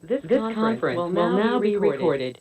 This conference will now be recorded.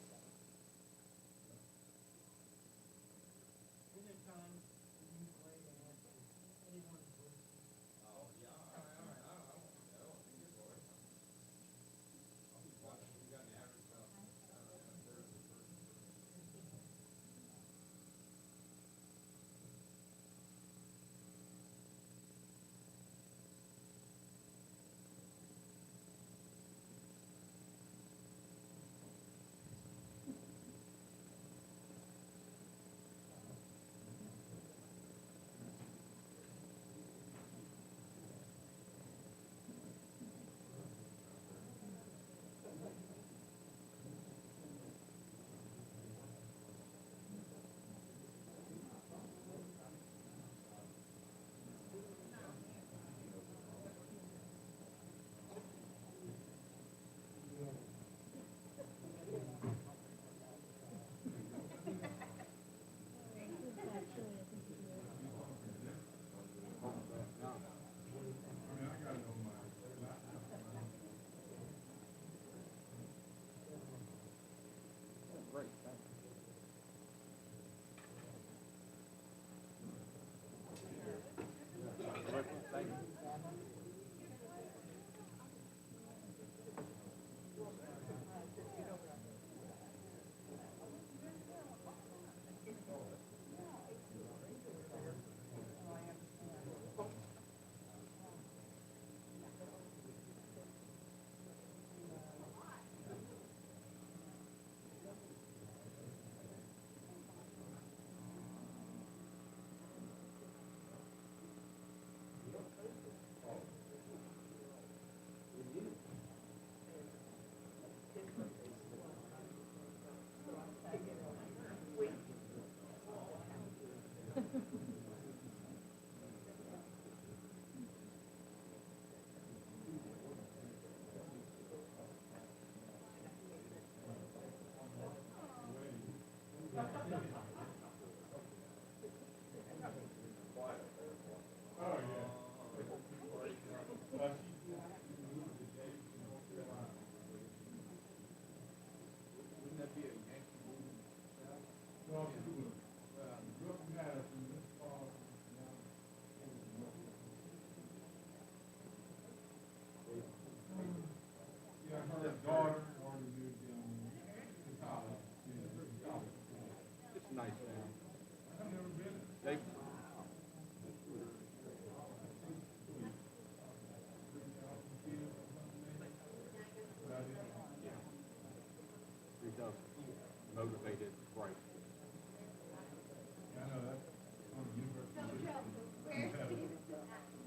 Motivated, right.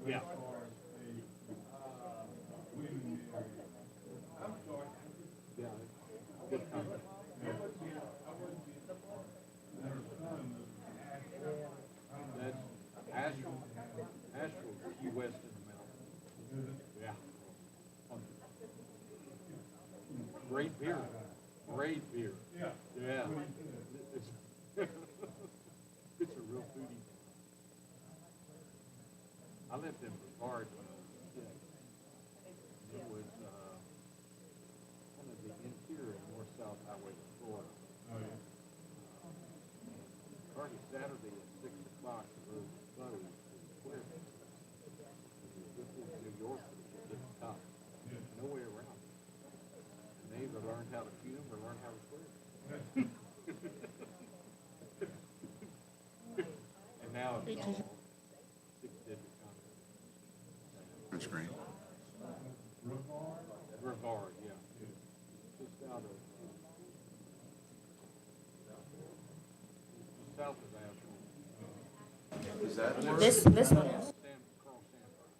Yeah. Yeah. Good company. That's Astral Key West in the mountains. Yeah. Great beer. Great beer. Yeah. Yeah. It's, it's a real foodie. I lived in Brevard when I was a kid. It was kind of the interior north-south highway of Florida. Oh, yeah. Starting Saturday at 6 o'clock, the road was closed to the clear. This is New York, it's just tough. No way around it. And they either learned how to fume or learned how to swim. And now it's all six-digit content. Screen. Brevard, yeah. Just out of south of Asheville. Is that This one is. Carl Sandburg.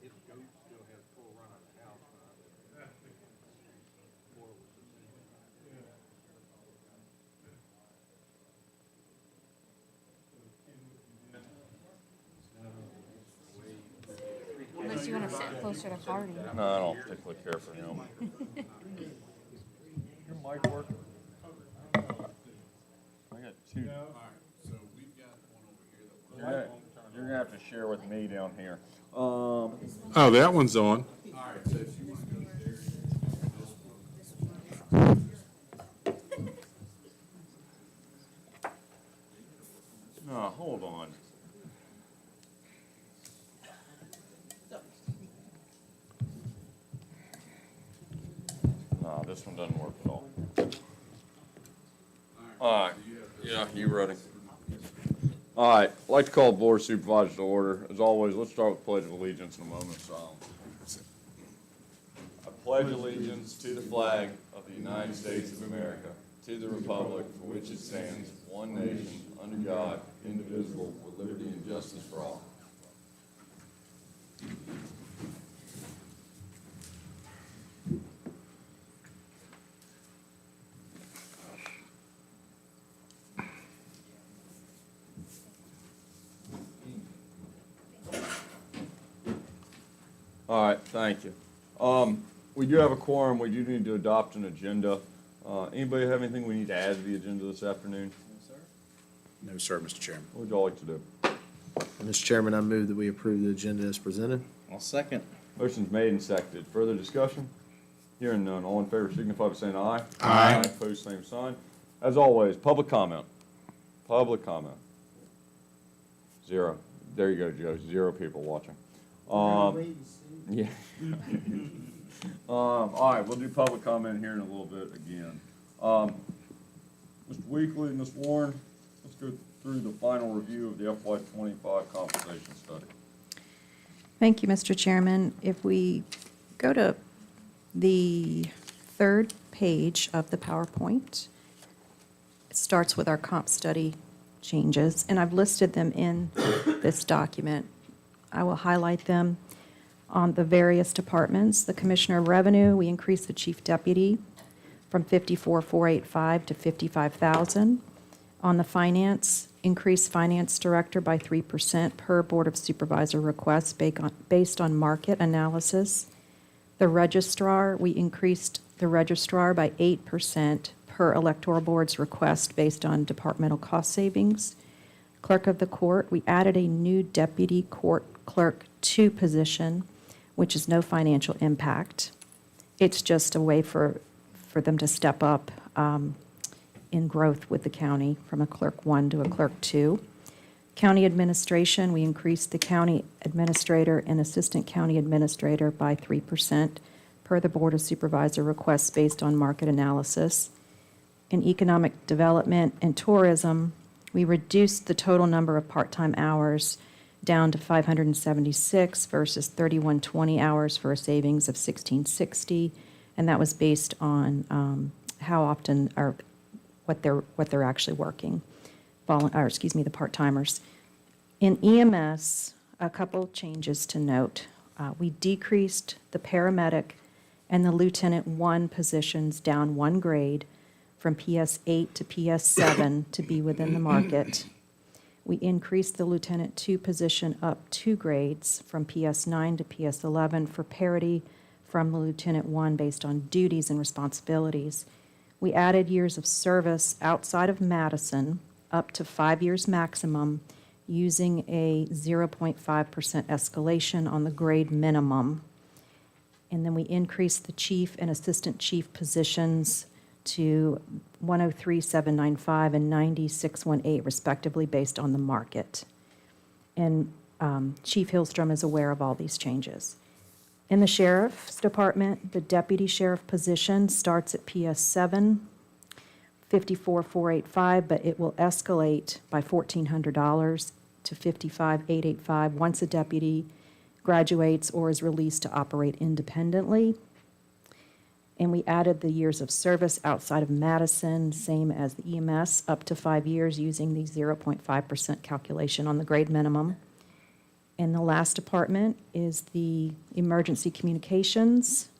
His goat still had a full run of the house when I lived there. Before it was the same. Unless you want to sit closer to Hardy. No, I don't particularly care for him. Your mic work? I got two. So we've got one over here that You're gonna have to share with me down here. Oh, that one's on. All right, so if you want to go there. this one doesn't work at all. All right, yeah, you ready? All right, I'd like to call the Board of Supervisors to order. As always, let's start with the Pledge of Allegiance in a moment of silence. I pledge allegiance to the flag of the United States of America, to the republic for which it stands, one nation, under God, indivisible, with liberty and justice for all. All right, thank you. We do have a quorum. We do need to adopt an agenda. Anybody have anything we need to add to the agenda this afternoon? No, sir, Mr. Chairman. What would y'all like to do? Mr. Chairman, I move that we approve the agenda as presented. I'll second. Motion's made and seconded. Further discussion? Hearing none. All in favor signify by saying aye. Aye. Opposed, same sign. As always, public comment. Public comment. 0. There you go, Joe. 0 people watching. Yeah. All right, we'll do public comment here in a little bit again. Mr. Weekly, Ms. Warren, let's go through the final review of the FY25 compensation study. Thank you, Mr. Chairman. If we go to the third page of the PowerPoint, it starts with our comp study changes, and I've listed them in this document. I will highlight them on the various departments. The Commissioner of Revenue, we increased the Chief Deputy from $54,485 to $55,000. On the Finance, increased Finance Director by 3% per Board of Supervisor request based on market analysis. The Registrar, we increased the Registrar by 8% per Electoral Board's request based on departmental cost savings. Clerk of the Court, we added a new Deputy Court Clerk 2 position, which is no financial impact. It's just a way for them to step up in growth with the county from a Clerk 1 to a Clerk 2. County Administration, we increased the County Administrator and Assistant County Administrator by 3% per the Board of Supervisor requests based on market analysis. In Economic Development and Tourism, we reduced the total number of part-time hours down to 576 versus 3120 hours for a savings of 1660, and that was based on how often or what they're actually working. The part-timers. In EMS, a couple changes to note. We decreased the paramedic and the Lieutenant 1 positions down 1 grade from PS8 to PS7 to be within the market. We increased the Lieutenant 2 position up 2 grades from PS9 to PS11 for parity from the Lieutenant 1 based on duties and responsibilities. We added years of service outside of Madison up to 5 years maximum using a 0.5% escalation on the grade minimum. And then we increased the chief and assistant chief positions to 103,795 and 90,618 respectively based on the market. And Chief Hillstrom is aware of all these changes. In the Sheriff's Department, the Deputy Sheriff position starts at PS7, 54,485, but it will escalate by $1,400 to 55,885 once a deputy graduates or is released to operate independently. And we added the years of service outside of Madison, same as the EMS, up to 5 years using the 0.5% calculation on the grade minimum. And the last department is the emergency communications.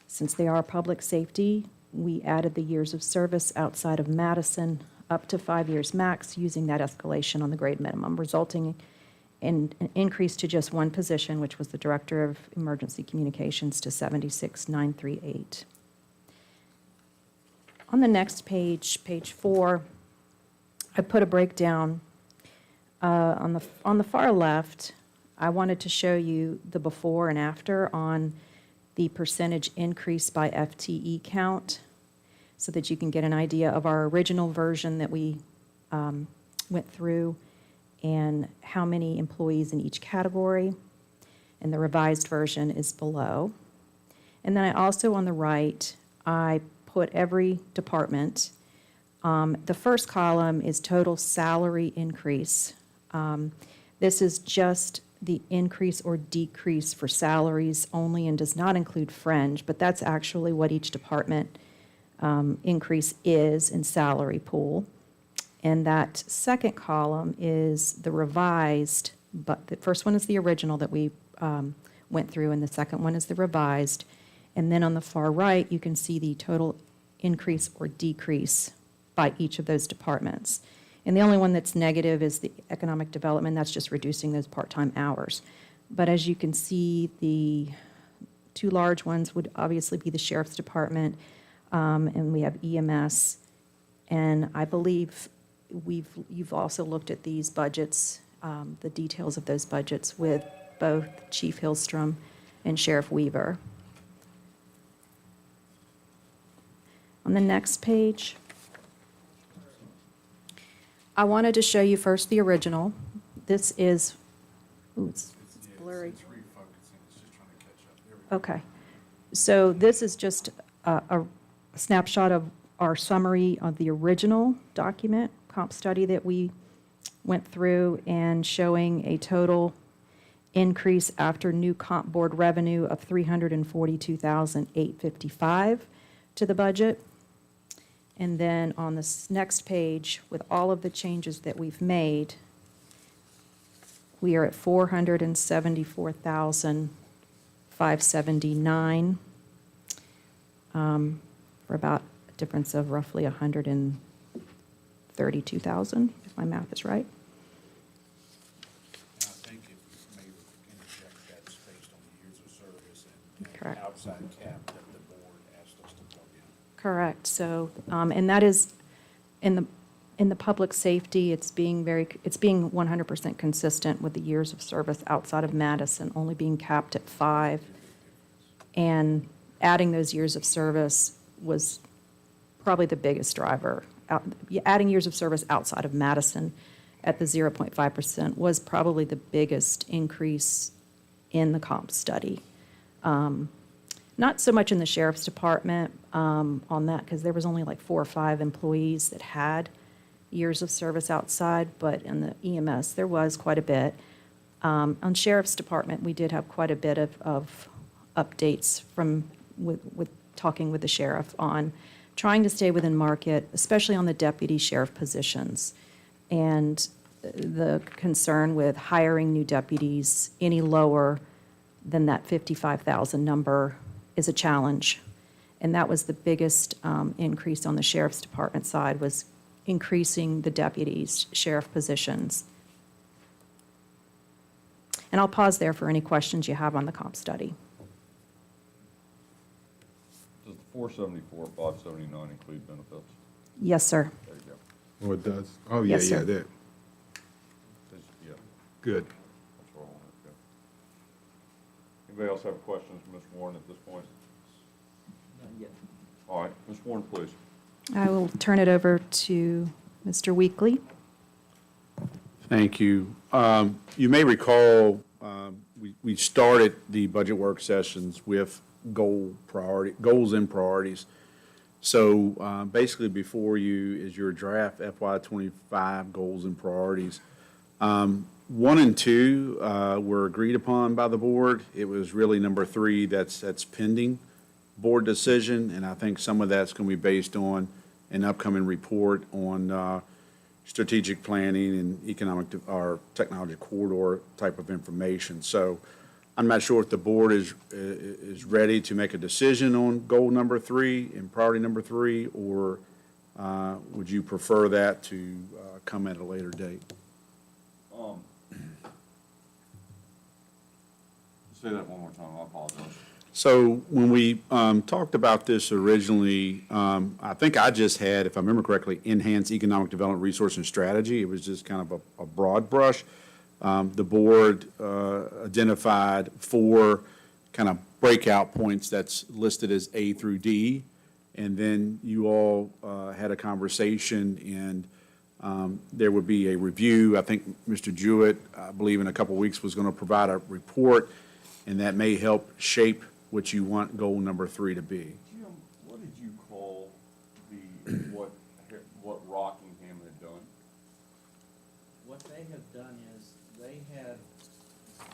Since they are public safety, we added the years of service outside of Madison up to 5 years max using that escalation on the grade minimum, resulting in an increase to just 1 position, which was the Director of Emergency Communications, to 76,938. On the next page, page 4, I put a breakdown. On the far left, I wanted to show you the before and after on the percentage increase by FTE count so that you can get an idea of our original version that we went through and how many employees in each category. And the revised version is below. And then I also, on the right, I put every department. The first column is total salary increase. This is just the increase or decrease for salaries only and does not include fringe, but that's actually what each department increase is in salary pool. And that second column is the revised, but the first one is the original that we went through, and the second one is the revised. And then on the far right, you can see the total increase or decrease by each of those departments. And the only one that's negative is the economic development. That's just reducing those part-time hours. But as you can see, the two large ones would obviously be the sheriff's department, and we have EMS. And I believe you've also looked at these budgets, the details of those budgets with both Chief Hillstrom and Sheriff Weaver. On the next page, I wanted to show you first the original. This is, it's blurry. Okay. So this is just a snapshot of our summary of the original document, comp study that we went through, and showing a total increase after new comp board revenue of $342,855 to the budget. And then on this next page, with all of the changes that we've made, we are at $474,579 for about a difference of roughly $132,000, if my math is right. And I think if you may interject, that's based on the years of service and Correct. outside cap that the board asked us to plug in. Correct. So, and that is in the public safety, it's being 100% consistent with the years of service outside of Madison, only being capped at 5. And adding those years of service was probably the biggest driver. Adding years of service outside of Madison at the 0.5% was probably the biggest increase in the comp study. Not so much in the sheriff's department on that, because there was only like 4 or 5 employees that had years of service outside, but in the EMS, there was quite a bit. On sheriff's department, we did have quite a bit of updates with talking with the sheriff on trying to stay within market, especially on the deputy sheriff positions, and the concern with hiring new deputies any lower than that 55,000 number is a challenge. And that was the biggest increase on the sheriff's department side, was increasing the deputies' sheriff positions. And I'll pause there for any questions you have on the comp study. Does the 474, 579 include benefits? Yes, sir. There you go. Oh, it does? Oh, yeah, Yes, yeah, sir. that, Yeah, good. that's where I wanted to go. Anybody else have questions for Ms. Warren at this point? Not yet. All right, Ms. Warren, please. I will turn it over to Mr. Weekly. Thank you. You may recall, we started the budget work sessions with goals and priorities. So basically before you is your draft FY25 goals and priorities. 1 and 2 were agreed upon by the board. It was really number 3 that's pending board decision, and I think some of that's going to be based on an upcoming report on strategic planning and or technology corridor type of information. So I'm not sure if the board is ready to make a decision on goal number 3 and priority number 3, or would you prefer that to come at a later date? Say that one more time, I apologize. So when we talked about this originally, I think I just had, if I remember correctly, enhanced economic development resource and strategy. It was just kind of a broad brush. The board identified 4 kind of breakout points that's listed as A through D. And then you all had a conversation, and there would be a review. I think Mr. Jewett, I believe in a couple of weeks, was going to provide a report, and that may help shape what you want goal number 3 to be. Jim, what did you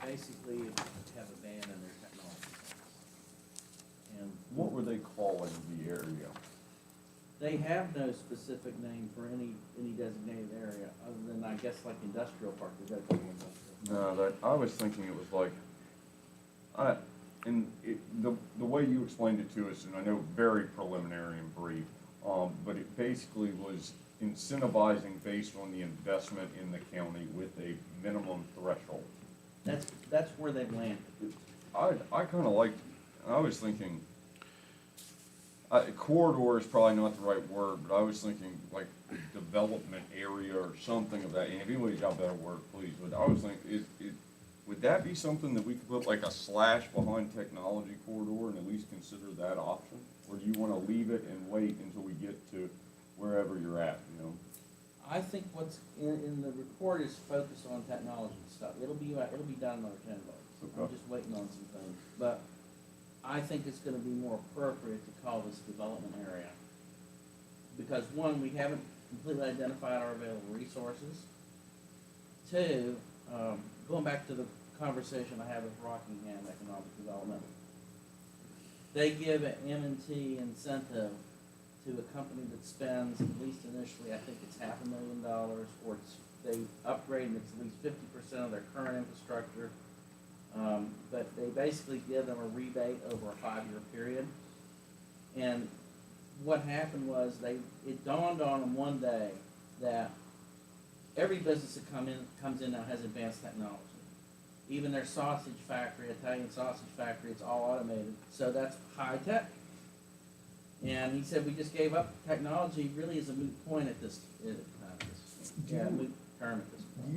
basically have a ban on their technology centers. And What were they calling the area? they have no specific name for any designated area, other than, I guess, like industrial park, they got a couple industrial. No, I was thinking it was like, the way you explained it to us, and I know very preliminary and brief, but it basically was incentivizing based on the investment in the county with a minimum threshold. That's where they've landed. I kind of liked, I was thinking, corridor is probably not the right word, but I was thinking like development area or something of that. And if anybody's got a better word, please. But I was thinking, would that be something that we could put like a slash behind technology corridor and at least consider that option? Or do you want to leave it and wait until we get to wherever you're at, you know? I think what's in the report is focused on technology stuff. It'll be done in our 10 votes. Okay. I'm just waiting on some things. But I think it's gonna be more appropriate to call this development area. Because one, we haven't completely identified our available resources. Two, going back to the conversation I had with Rockingham Economic Development, they give an M&T incentive to a company that spends, at least initially, I think it's $500,000, or they upgrade and it's at least 50% of their current infrastructure. But they basically give them a rebate over a 5-year period. And what happened was it dawned on them one day that every business that comes in now has advanced technology. Even their sausage factory, Italian sausage factory, it's all automated. So that's high tech. And he said, we just gave up technology, really is a moot point at this, moot term at this point. Do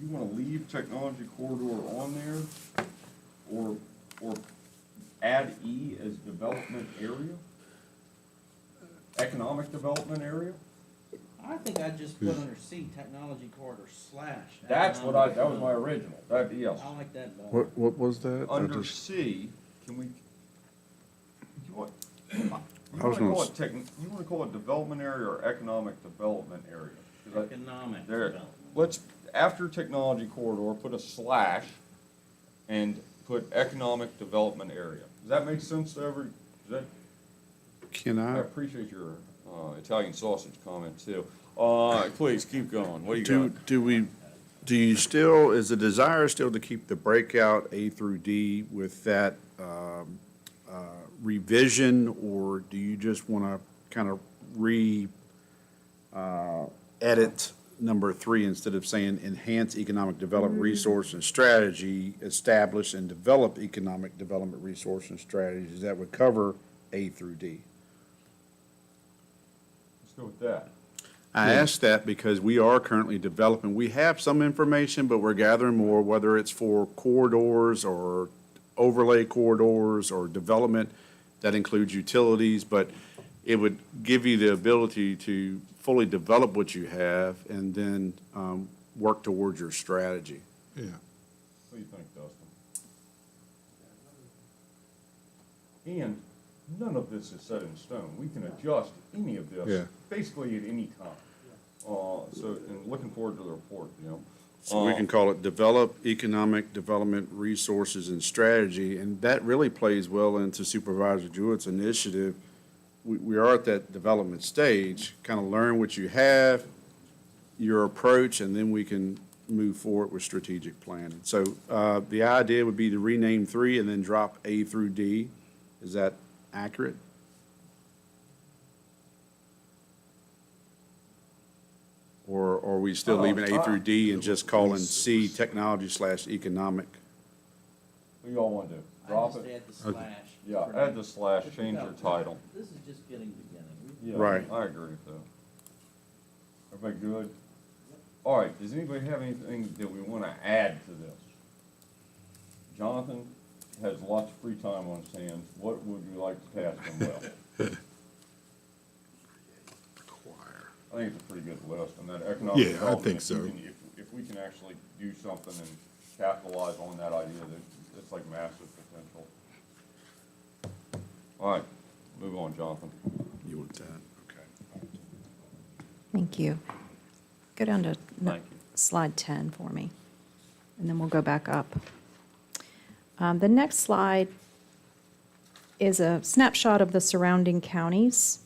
you want to leave technology corridor on there, or add E as development area? Economic development area? I think I'd just put under C, technology corridor / That was my original, yes. I like that better. What was that? Under C, can we, you want I was gonna to call it development area or economic development area? 'Cause Economic there, development. let's, after technology corridor, put a / and put economic development area. Does that make sense to every, Can I I, appreciate your Italian sausage comment too. Please, keep going. What do you got? do you still, is the desire still to keep the breakout A through D with that revision, or do you just want to kind of edit number 3 instead of saying enhance economic development resource and strategy, establish and develop economic development resource and strategies that would cover A through D? Let's go with that. I asked that because we are currently developing, we have some information, but we're gathering more, whether it's for corridors or overlay corridors or development that includes utilities, but it would give you the ability to fully develop what you have and then work towards your strategy. What do you think, Dustin? And none of this is set in stone. We can adjust any of this basically at any time. And looking forward to the report, you know. So we can call it Develop Economic Development Resources and Strategy, and that really plays well into Supervisor Jewett's initiative. We are at that development stage, kind of learn what you have, your approach, and then we can move forward with strategic planning. So the idea would be to rename 3 and then drop A through D. Is that accurate? Or are we still leaving A through D and just calling C technology / economic? What do y'all want to do? I Drop just it? add the slash. Yeah, for add now. the / change your title. This is just getting beginning. Yeah, Right. I agree with that. Everybody good? All right, does anybody have anything that we want to add to this? Jonathan has lots of free time on his hands. What would you like to task him well? I think it's a pretty good list, and that economic Yeah, I development, think so. if we can actually do something and capitalize on that idea, it's like massive potential. All right, move on, Jonathan. You want that? Okay. Thank you. Go down to Thank you. slide 10 for me. and then we'll go back up. The next slide is a snapshot of the surrounding counties.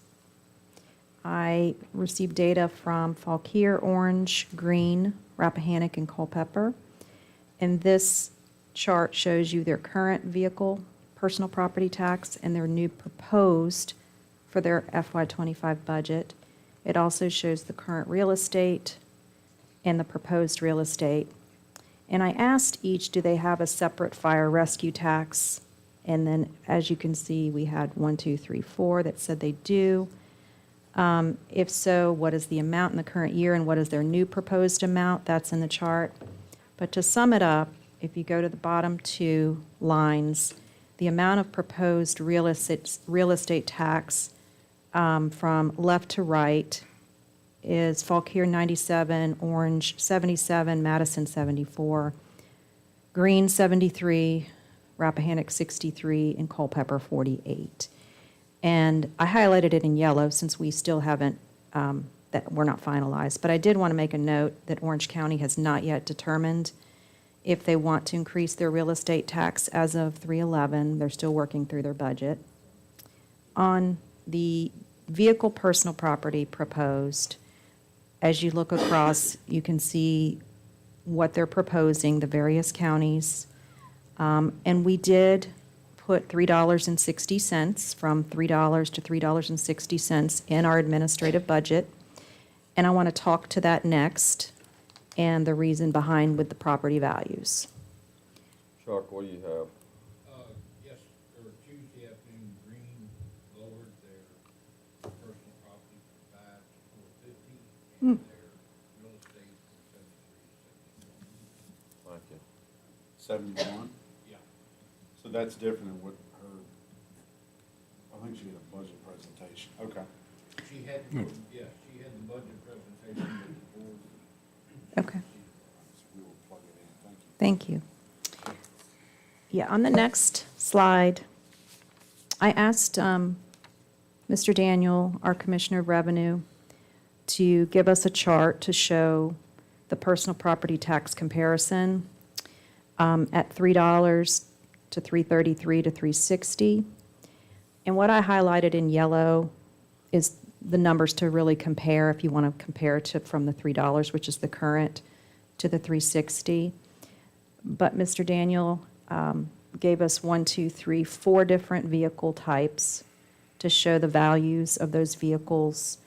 I received data from Fauquier, Orange, Greene, Rappahannock, and Culpeper. And this chart shows you their current vehicle personal property tax and their new proposed for their FY25 budget. It also shows the current real estate and the proposed real estate. And I asked each, do they have a separate fire rescue tax? And then, as you can see, we had 1, 2, 3, 4 that said they do. If so, what is the amount in the current year and what is their new proposed amount? That's in the chart. But to sum it up, if you go to the bottom 2 lines, the amount of proposed real estate tax from left to right is Fauquier 97, Orange 77, Madison 74, Greene 73, Rappahannock 63, and Culpeper 48. And I highlighted it in yellow since we still haven't, that we're not finalized. But I did want to make a note that Orange County has not yet determined if they want to increase their real estate tax as of 3/11. They're still working through their budget. On the vehicle personal property proposed, as you look across, you can see what they're proposing, the various counties. And we did put $3.60, from $3 to $3.60 in our administrative budget. And I want to talk to that next and the reason behind with the property values. Chuck, what do you have? Yes, or Tuesday afternoon, Green lowered their personal property from 5 to 450, and their real estate from 73 to 71. Thank you. 71? Yeah. So that's different than what her, I think she had a budget presentation. Okay. She had, yeah, she had the budget presentation with the board. Okay. We will plug it in. Thank you. Thank you. Yeah, on the next slide, I asked Mr. Daniel, our Commissioner of Revenue, to give us a chart to show the personal property tax comparison at $3 to $3.33 to $3.60. And what I highlighted in yellow is the numbers to really compare, if you want to compare to from the $3, which is the current, to the $3.60. But Mr. Daniel gave us 4 different vehicle types to show the values of those vehicles.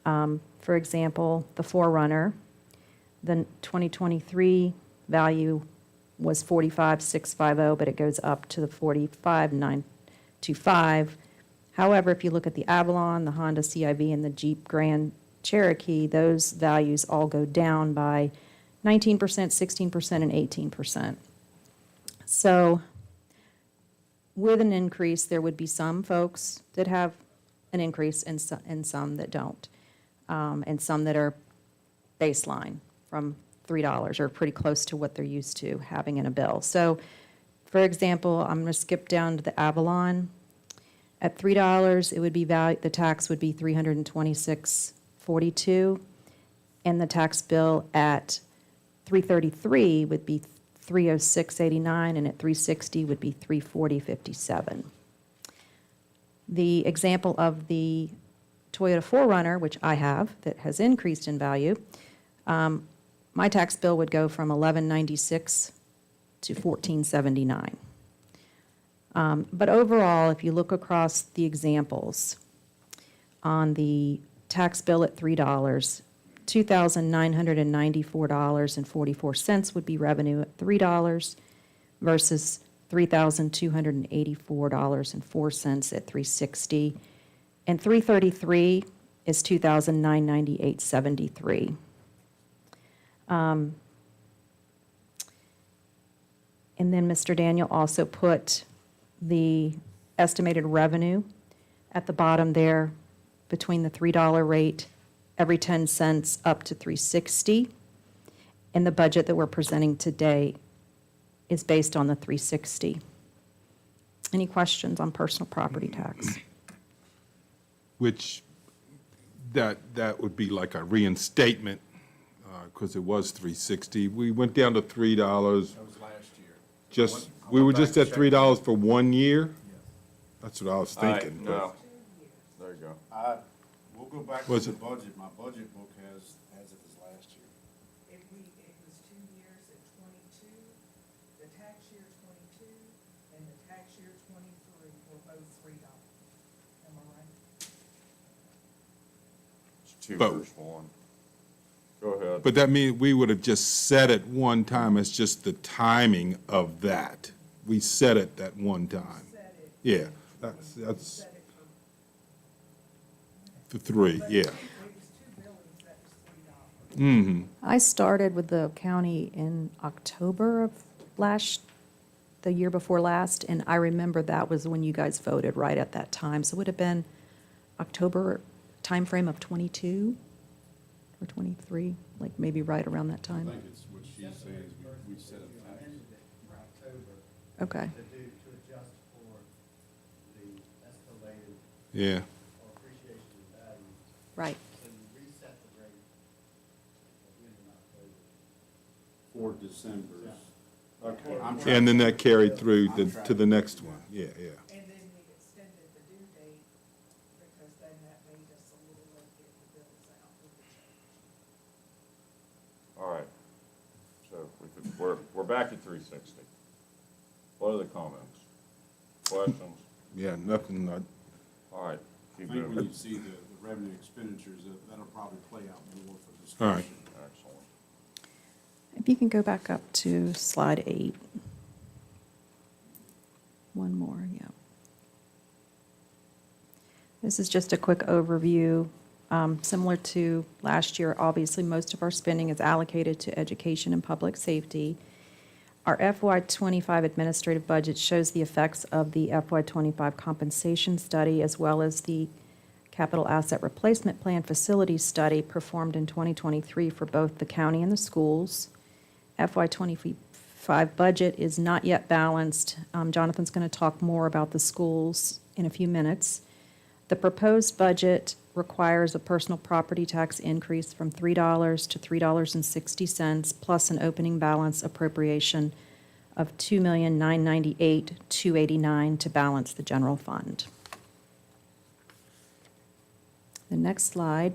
For example, the 4Runner, the 2023 value was $45,650, but it goes up to the $45,925. However, if you look at the Avalon, the Honda CIV, and the Jeep Grand Cherokee, those values all go down by 19%, 16%, and 18%. So with an increase, there would be some folks that have an increase and some that don't, and some that are baseline from $3 or pretty close to what they're used to having in a bill. So, for example, I'm going to skip down to the Avalon. At $3, it would be the tax would be $326.42, and the tax bill at $333 would be $306.89, and at $360 would be $340.57. The example of the Toyota 4Runner, which I have, that has increased in value, my tax bill would go from $11.96 to $14.79. But overall, if you look across the examples, on the tax bill at $3, $2,994.44 would be revenue at $3 versus $3,284.04 at $360, and $333 is $2,998.73. And then Mr. Daniel also put the estimated revenue at the bottom there between the $3 rate, every 10 cents up to $360. And the budget that we're presenting today is based on the $360. Any questions on personal property tax? Which that would be like a reinstatement because it was $3.60. We went down to $3. That was last year. Just, I we were went back just to at check. $3 for 1 year? That's what I was All right, thinking. no, there you go. We'll go back to Was the it- budget. My budget book has it as last year. It was 2 years at 22, the tax year 22, and the tax year 23 were both $3. Am I right? It's 2 But- versus 1. Go ahead. But that means we would have just set it one time, it's just the timing of that. We set it that one time. Set it. Yeah, that's Set it for, the 3, yeah. it was 2 billings, that was $3. Mm-hmm. I started with the county in October of the year before last, and I remember that was when you guys voted right at that time. So it would have been October timeframe of 22 or 23, like maybe right around that I time. think it's what she's saying is we set it tax. Okay. to adjust for the escalated Yeah, or appreciation of value. Right. So you reset the rate in October. For December's. Okay. and then that carried through to the next one, yeah, yeah. And then we extended the due date, because then that made us a little late getting the bills out with the change. All right. So we're back at 360. What are the comments? Questions? Yeah, nothing, All right, I keep think when moving. you see the revenue expenditures, that'll probably play out more for All right. discussion. Excellent. If you can go back up to slide 8. One more, yeah. This is just a quick overview. Similar to last year, obviously, most of our spending is allocated to education and public safety. Our FY25 administrative budget shows the effects of the FY25 compensation study, as well as the capital asset replacement plan facility study performed in 2023 for both the county and the schools. FY25 budget is not yet balanced. Jonathan's going to talk more about the schools in a few minutes. The proposed budget requires a personal property tax increase from $3 to $3.60, plus an opening balance appropriation of $2,998,289 to balance the general fund. The next slide.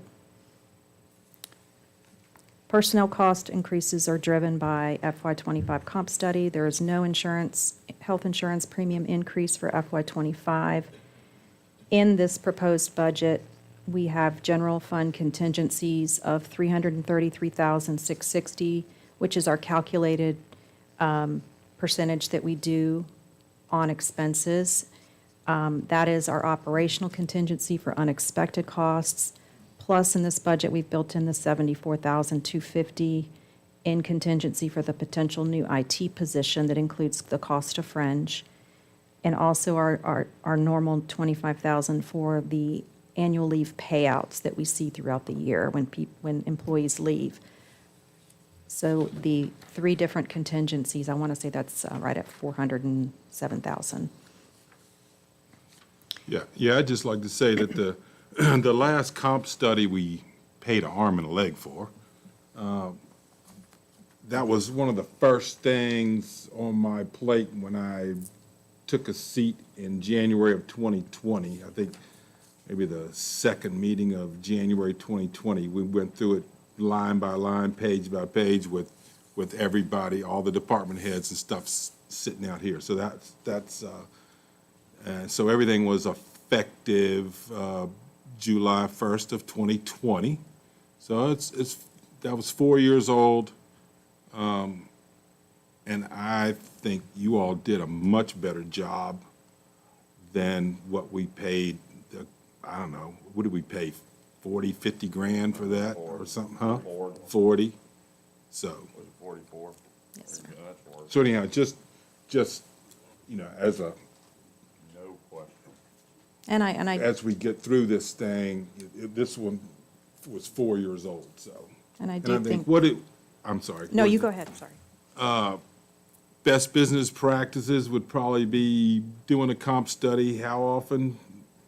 Personnel cost increases are driven by FY25 comp study. There is no health insurance premium increase for FY25. In this proposed budget, we have general fund contingencies of $333,660, which is our calculated percentage that we do on expenses. That is our operational contingency for unexpected costs. Plus, in this budget, we've built in the $74,250 in contingency for the potential new IT position that includes the cost of fringe, and also our normal $25,000 for the annual leave payouts that we see throughout the year when employees leave. So the 3 different contingencies, I want to say that's right at $407,000. Yeah, I'd just like to say that the, the last comp study we paid an arm and a leg for, that was one of the first things on my plate when I took a seat in January of 2020. I think maybe the second meeting of January 2020, we went through it line by line, page by page with everybody, all the department heads and stuff sitting out here. So so everything was effective July 1st of 2020. So that was 4 years old. And I think you all did a much better job than what we paid. I don't know, what did we pay? 40, 50 grand for that or something, huh? 40. So, Was it 44? Yes, sir. Yeah, that's worse. so anyhow, just, as No question. And I as we get through this thing, this one was 4 years old, so. And I And do I think, think, I'm sorry. no, what you is go it? ahead, I'm sorry. Best business practices would probably be doing a comp study, how often?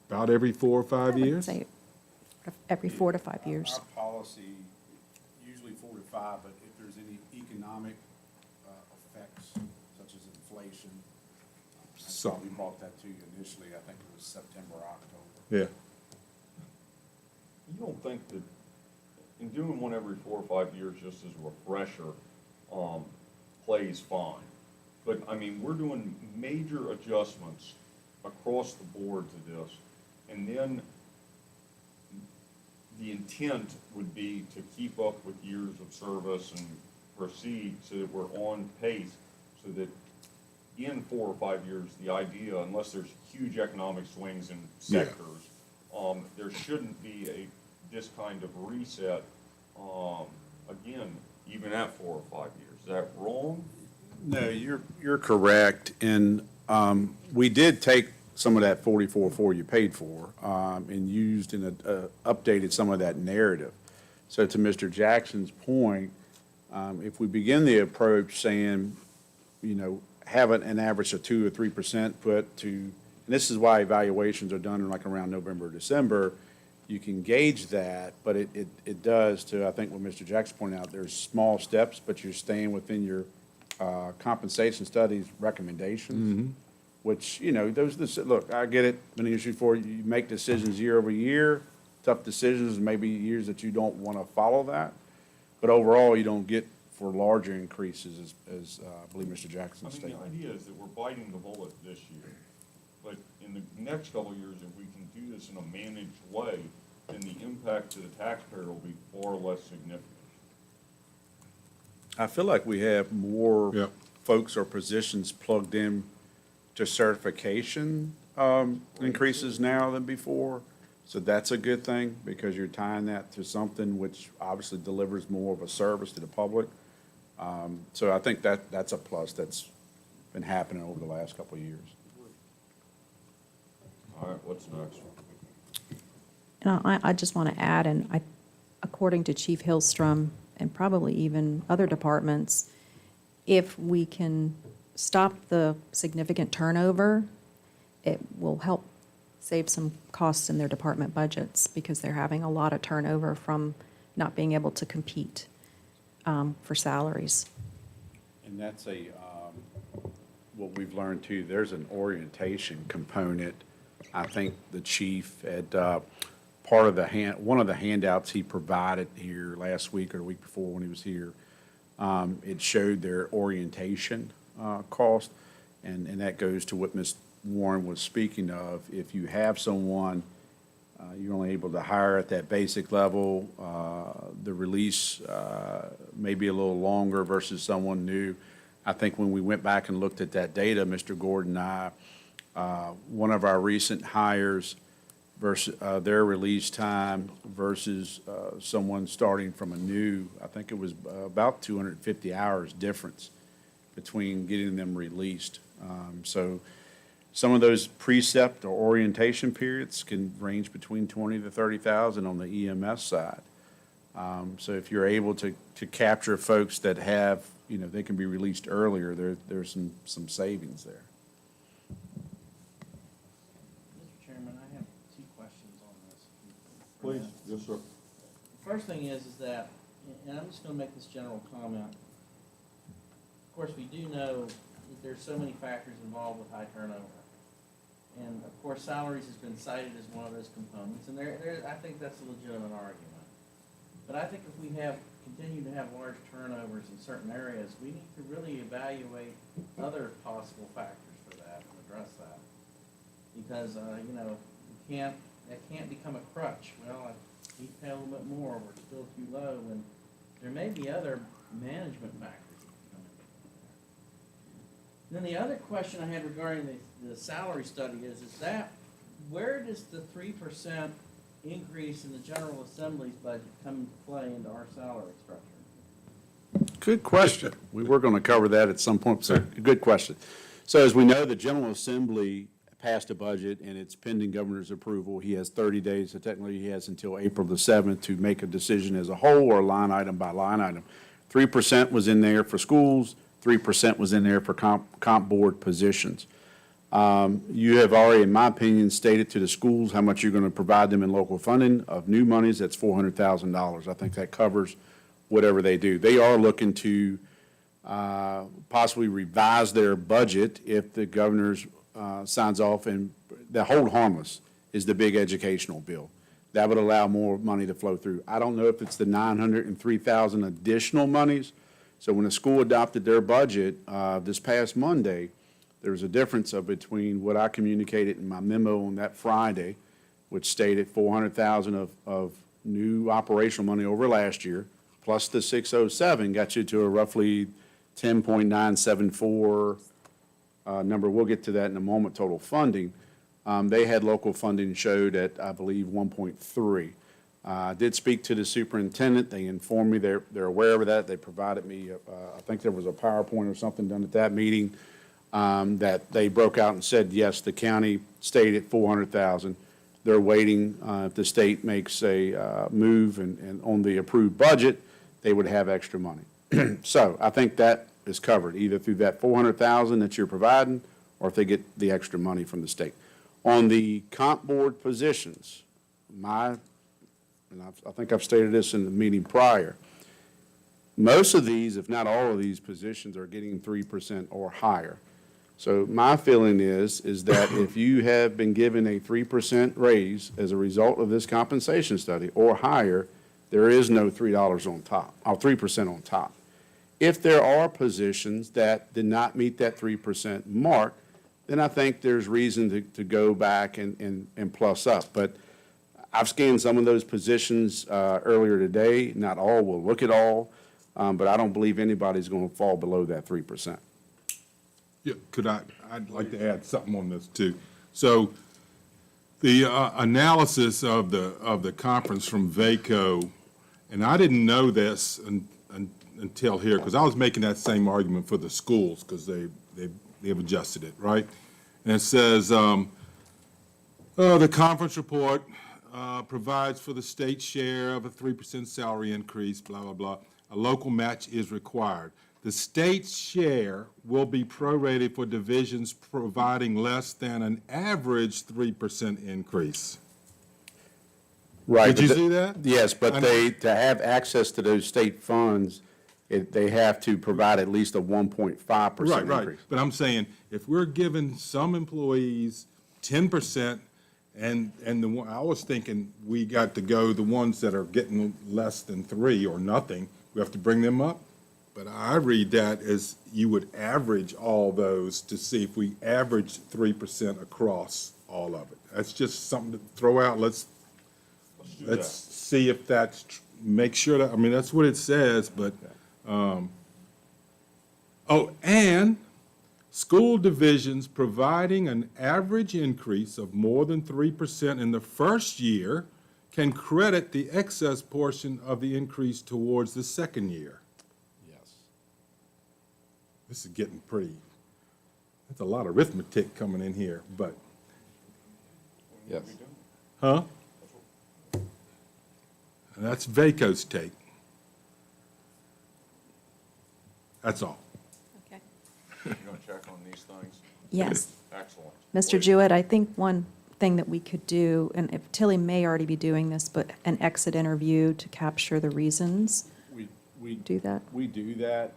About every 4 or 5 I would years? say every 4 to 5 years. Our policy, usually 4 to 25, but if there's any economic effects, such as inflation, that's why we brought that to you initially. I think it was September, October. Yeah. You don't think that, in doing one every 4 or 5 years just as a refresher, plays fine. But, I mean, we're doing major adjustments across the board to this, and then the intent would be to keep up with years of service and proceed so that we're on pace, so that in 4 or 5 years, the idea, unless there's huge economic swings in sectors, there shouldn't be this kind of reset, again, even at 4 or 5 years. Is that wrong? No, you're correct, and we did take some of that 44.4 you paid for, and used and updated some of that narrative. So to Mr. Jackson's point, if we begin the approach saying, you know, have an average of 2 or 3% put to, and this is why evaluations are done in like around November or December, you can gauge that, but it does to, I think what Mr. Jackson pointed out, there's small steps, but you're staying within your compensation studies recommendations, which, you know, look, I get it, been an issue for you, you make decisions year over year, tough decisions, maybe years that you don't want to follow that, but overall, you don't get for larger increases, as I believe Mr. Jackson I mean, stated. the idea is that we're biting the bullet this year, but in the next couple of years, if we can do this in a managed way, then the impact to the taxpayer will be far less significant. I feel like we have more Yep. folks or positions plugged in to certification increases now than before. So that's a good thing, because you're tying that to something which obviously delivers more of a service to the public. So I think that's a plus that's been happening over the last couple of years. All right, what's next? And I just want to add, and according to Chief Hillstrom, and probably even other departments, if we can stop the significant turnover, it will help save some costs in their department budgets, because they're having a lot of turnover from not being able to compete for salaries. And that's what we've learned too, there's an orientation component. I think the chief had, one of the handouts he provided here last week or the week before when he was here, it showed their orientation cost, and that goes to what Ms. Warren was speaking of. If you have someone, you're only able to hire at that basic level, the release may be a little longer versus someone new. I think when we went back and looked at that data, Mr. Gordon and I, one of our recent hires versus their release time versus someone starting from a new, I think it was about 250 hours difference between getting them released. So some of those precept or orientation periods can range between 20 to 30,000 on the EMS side. So if you're able to capture folks that have, you know, they can be released earlier, there's some savings there. Mr. Chairman, I have 2 questions on this. Please, yes, sir. The first thing is that, and I'm just gonna make this general comment. Of course, we do know that there's so many factors involved with high turnover. And of course, salaries has been cited as one of those components, and I think that's a legitimate argument. But I think if we continue to have large turnovers in certain areas, we need to really evaluate other possible factors for that and address that. Because, you know, that can't become a crutch. Well, I need to pay a little bit more, we're still too low, and there may be other management factors that can come into play. Then the other question I had regarding the salary study is that, where does the 3% increase in the General Assembly's budget come into play into our salary structure? Good question. We were going to cover that at some point, so good question. So as we know, the General Assembly passed a budget, and it's pending governor's approval. He has 30 days, so technically he has until April the 7th to make a decision as a whole or line item by line item. 3% was in there for schools, 3% was in there for comp board positions. You have already, in my opinion, stated to the schools how much you're going to provide them in local funding. Of new monies, that's $400,000. I think that covers whatever they do. They are looking to possibly revise their budget if the governor's signs off, and the hold harmless is the big educational bill. That would allow more money to flow through. I don't know if it's the 903,000 additional monies. So when the school adopted their budget this past Monday, there was a difference between what I communicated in my memo on that Friday, which stated 400,000 of new operational money over last year, plus the 607 got you to a roughly 10.974 number. We'll get to that in a moment, total funding. They had local funding showed at, I believe, 1.3. I did speak to the superintendent. They informed me they're aware of that. They provided me, I think there was a PowerPoint or something done at that meeting that they broke out and said, yes, the county stayed at 400,000. They're waiting if the state makes a move and on the approved budget, they would have extra money. So I think that is covered either through that 400,000 that you're providing or if they get the extra money from the state. On the comp board positions, I think I've stated this in the meeting prior, most of these, if not all of these positions are getting 3% or higher. So my feeling is that if you have been given a 3% raise as a result of this compensation study or higher, there is no $3 on top, or 3% on top. If there are positions that did not meet that 3% mark, then I think there's reason to go back and plus up. But I've scanned some of those positions earlier today. Not all will look at all, but I don't believe anybody's going to fall below that 3%. Yeah, I'd like to add something on this too. So the analysis of the conference from VACO, and I didn't know this until here, because I was making that same argument for the schools, because they've adjusted it, right? And it says, the conference report provides for the state share of a 3% salary increase, blah, blah, blah. A local match is required. The state's share will be prorated for divisions providing less than an average 3% increase. Right. Did you see that? Yes, but to have access to those state funds, they have to provide at least a 1.5% increase. Right. But I'm saying, if we're giving some employees 10%, and I was thinking we got to go the ones that are getting less than 3 or nothing, we have to bring them up. But I read that as you would average all those to see if we average 3% across all of it. That's just something to throw out. Let's see if that's, make sure that, I mean, that's what it says, but, and school divisions providing an average increase of more than 3% in the first year can credit the excess portion of the increase towards the second year. This is getting pretty, that's a lot of arithmetic coming in here, but. Yes. Huh? And that's VACO's take. That's all. Okay. You're going to check on these things? Yes. Excellent. Mr. Jewett, I think one thing that we could do, and if Tilly may already be doing this, but an exit interview to capture the reasons. We do that? We do that.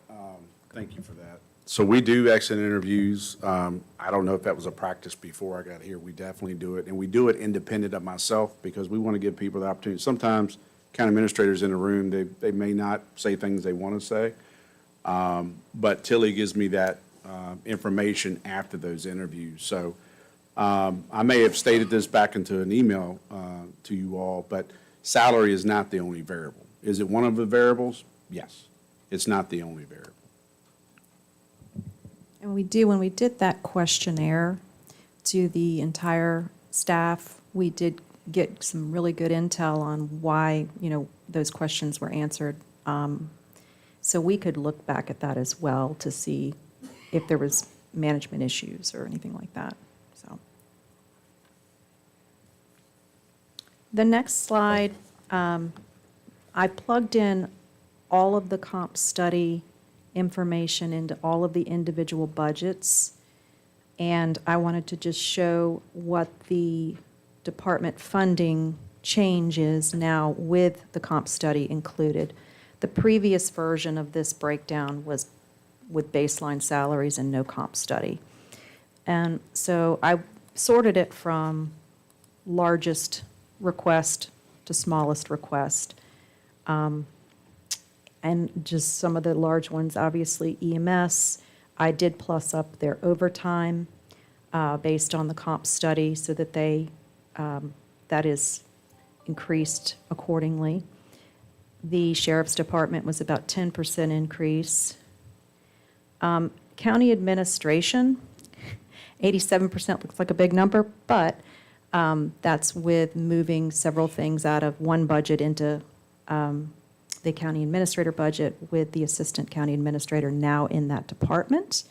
Thank you for that. So we do exit interviews. I don't know if that was a practice before I got here. We definitely do it. And we do it independent of myself because we want to give people the opportunity. Sometimes county administrators in the room, they may not say things they want to say. But Tilly gives me that information after those interviews. So I may have stated this back into an email to you all, but salary is not the only variable. Is it one of the variables? Yes. It's not the only variable. And when we did that questionnaire to the entire staff, we did get some really good intel on why, those questions were answered. So we could look back at that as well to see if there was management issues or anything like that, so. The next slide, I plugged in all of the comp study information into all of the individual budgets, and I wanted to just show what the department funding change is now with the comp study included. The The previous version of this breakdown was with baseline salaries and no comp study. And so I sorted it from largest request to smallest request. And just some of the large ones, obviously EMS. I did plus up their overtime based on the comp study so that that is increased accordingly. The sheriff's department was about 10% increase. County administration, 87% looks like a big number, but that's with moving several things out of one budget into the county administrator budget with the assistant county administrator now in that department.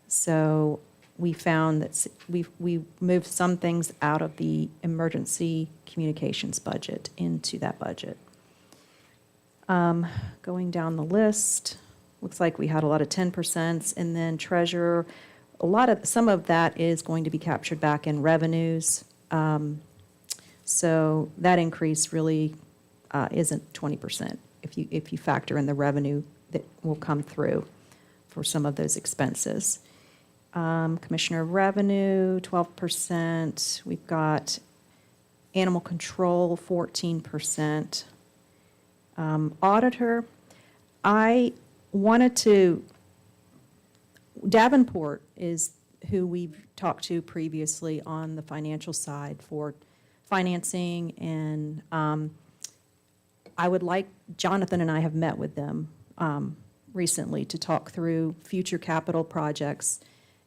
So we found that we moved some things out of the emergency communications budget into that budget. Going down the list, looks like we had a lot of 10%, and then treasurer, some of that is going to be captured back in revenues. So that increase really isn't 20% if you factor in the revenue that will come through for some of those expenses. Commissioner of Revenue, 12%. We've got animal control, 14%. Auditor, Davenport is who we've talked to previously on the financial side for financing, and I would like, Jonathan and I have met with them recently to talk through future capital projects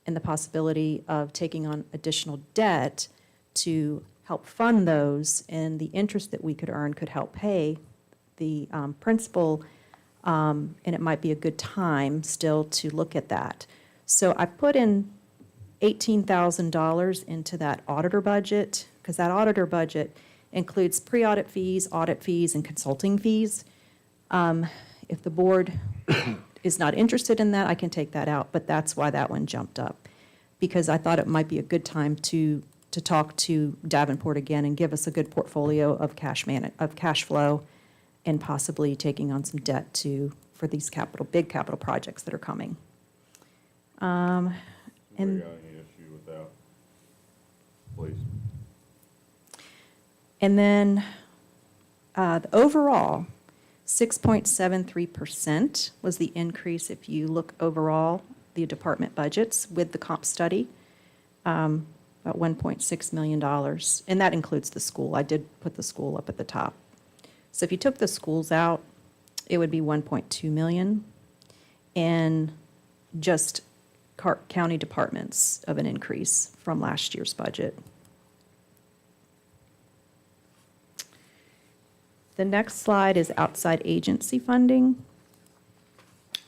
and the possibility of taking on additional debt to help fund those, and the interest that we could earn could help pay the principal, and it might be a good time still to look at that. So I put in $18,000 into that auditor budget, because that auditor budget includes pre-audit fees, audit fees, and consulting fees. If the board is not interested in that, I can take that out, but that's why that one jumped up, because I thought it might be a good time to talk to Davenport again and give us a good portfolio of cash flow, and possibly taking on some debt for these big capital projects that are coming. And got any issue with that? Please. And then the overall, 6.73% was the increase if you look overall, the department budgets with the comp study, about $1.6 million. And that includes the school. I did put the school up at the top. So if you took the schools out, it would be 1.2 million, and just county departments of an increase from last year's budget. The next slide is outside agency funding.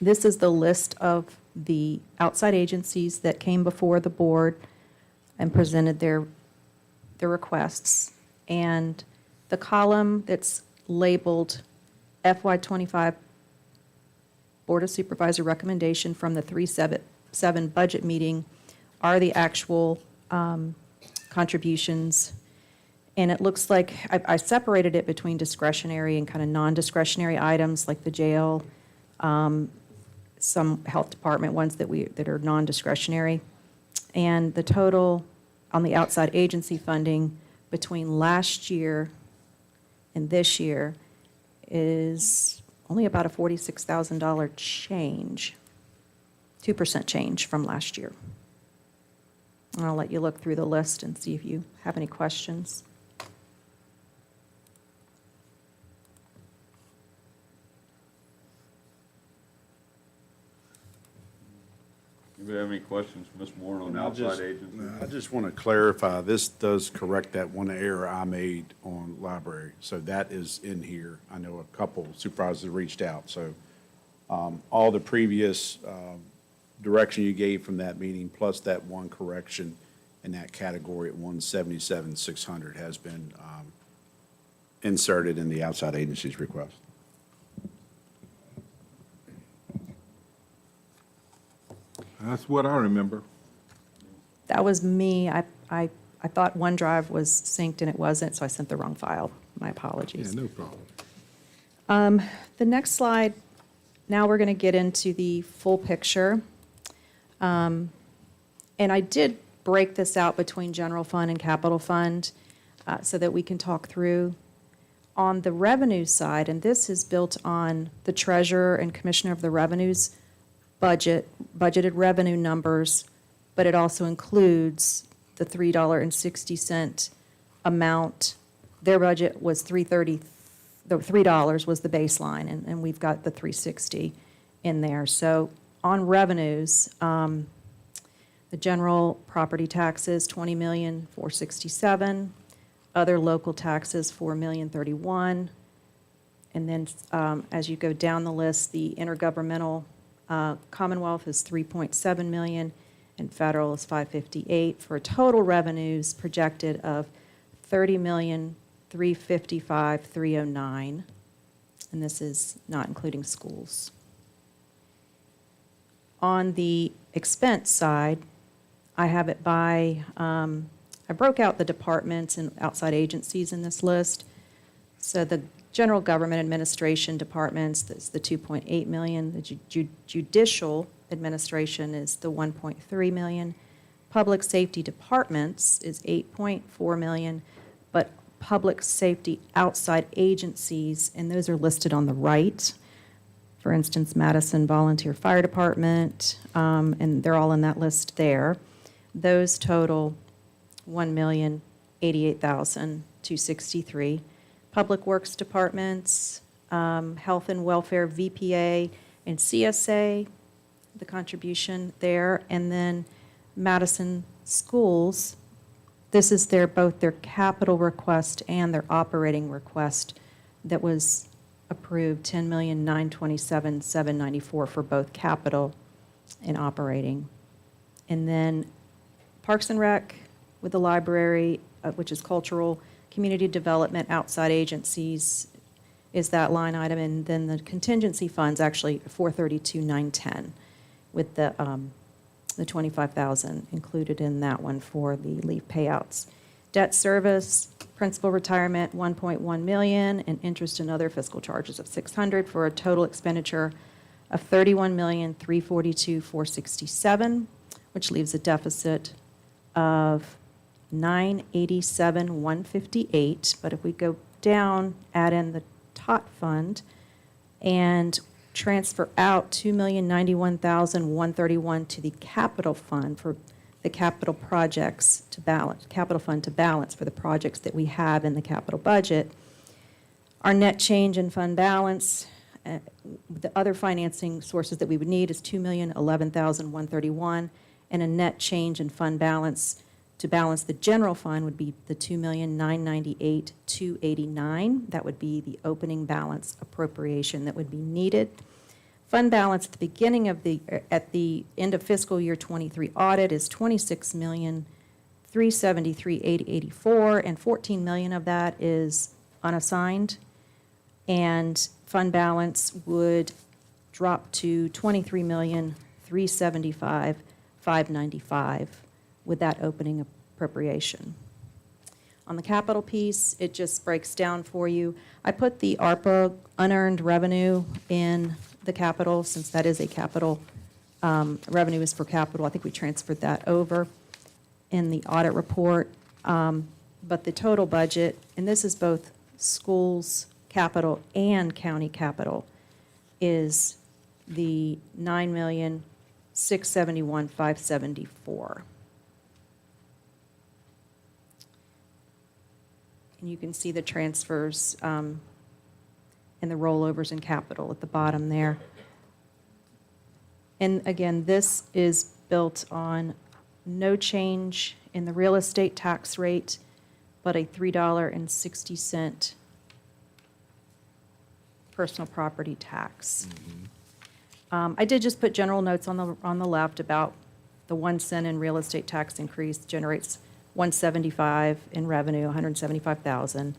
This is the list of the outside agencies that came before the board and presented their requests. And the column that's labeled FY25 Board of Supervisor recommendation from the 3/7 budget meeting are the actual contributions. And it looks like I separated it between discretionary and kind of non-discretionary items like the jail, some health department ones that are non-discretionary. And the total on the outside agency funding between last year and this year is only about a $46,000 change, 2% change from last year. And I'll let you look through the list and see if you have any questions. Anybody have any questions, Ms. Moore, on outside agency? I just want to clarify, this does correct that one error I made on library. So that is in here. I know a couple supervisors reached out, so all the previous direction you gave from that meeting, plus that one correction in that category at 177,600 has been inserted in the outside agency's request. That's what I remember. That was me. I thought OneDrive was synced and it wasn't, so I sent the wrong file. My apologies. Yeah, no problem. The next slide, now we're going to get into the full picture. And I did break this out between general fund and capital fund so that we can talk through. On the revenue side, and this is built on the treasurer and commissioner of the revenues budgeted revenue numbers, but it also includes the $3.60 amount. Their budget was $3.30. The $3 was the baseline, and we've got the $3.60 in there. So on revenues, the general property taxes, $20,467,000. Other local taxes, $4,031,000. And then as you go down the list, the intergovernmental Commonwealth is $3.7 million, and federal is $558,000 for total revenues projected of $30,355,309, and this is not including schools. On the expense side, I have it by, I broke out the departments and outside agencies in this list. So the general government administration departments, that's the $2.8 million. The judicial administration is the $1.3 million. Public safety departments is $8.4 million, but public safety outside agencies, and those are listed on the right. For instance, Madison Volunteer Fire Department, and they're all in that list there. Those total $1,088,263. Public Works Departments, Health and Welfare, VPA, and CSA, the contribution there. And then Madison Schools, this is both their capital request and their operating request that was approved, $10,927,794 for both capital and operating. And then Parks and Rec with the library, which is cultural, community development, outside agencies is that line item. And then the contingency funds, actually $432,910 with the $25,000 included in that one for the leave payouts. Debt service, principal retirement, $1.1 million, and interest and other fiscal charges of $600 for a total expenditure of $31,342,467, which leaves a deficit of $987,158. But if we go down, add in the tot fund, and transfer out $2,091,131 to the capital fund for the capital projects to balance, capital fund to balance for the projects that we have in the capital budget. Our net change in fund balance, the other financing sources that we would need is $2,011,131, and a net change in fund balance to balance the general fund would be the $2,998,289. That would be the opening balance appropriation that would be needed. Fund balance at the beginning of at the end of fiscal year 23 audit is $26,373,884, and $14 million of that is unassigned. And fund balance would drop to $23,375,595 with that opening appropriation. On the capital piece, it just breaks down for you. I put the ARPA unearned revenue in the capital, since that is a capital, revenue is for capital. I think we transferred that over in the audit report. But the total budget, and this is both schools capital and county capital, is the $9,671,574. And you can see the transfers and the rollovers in capital at the bottom there. And again, this is built on no change in the real estate tax rate, but a $3.60 personal property tax. I did just put general notes on the left about the 1 cent in real estate tax increase generates $175 in revenue, $175,000,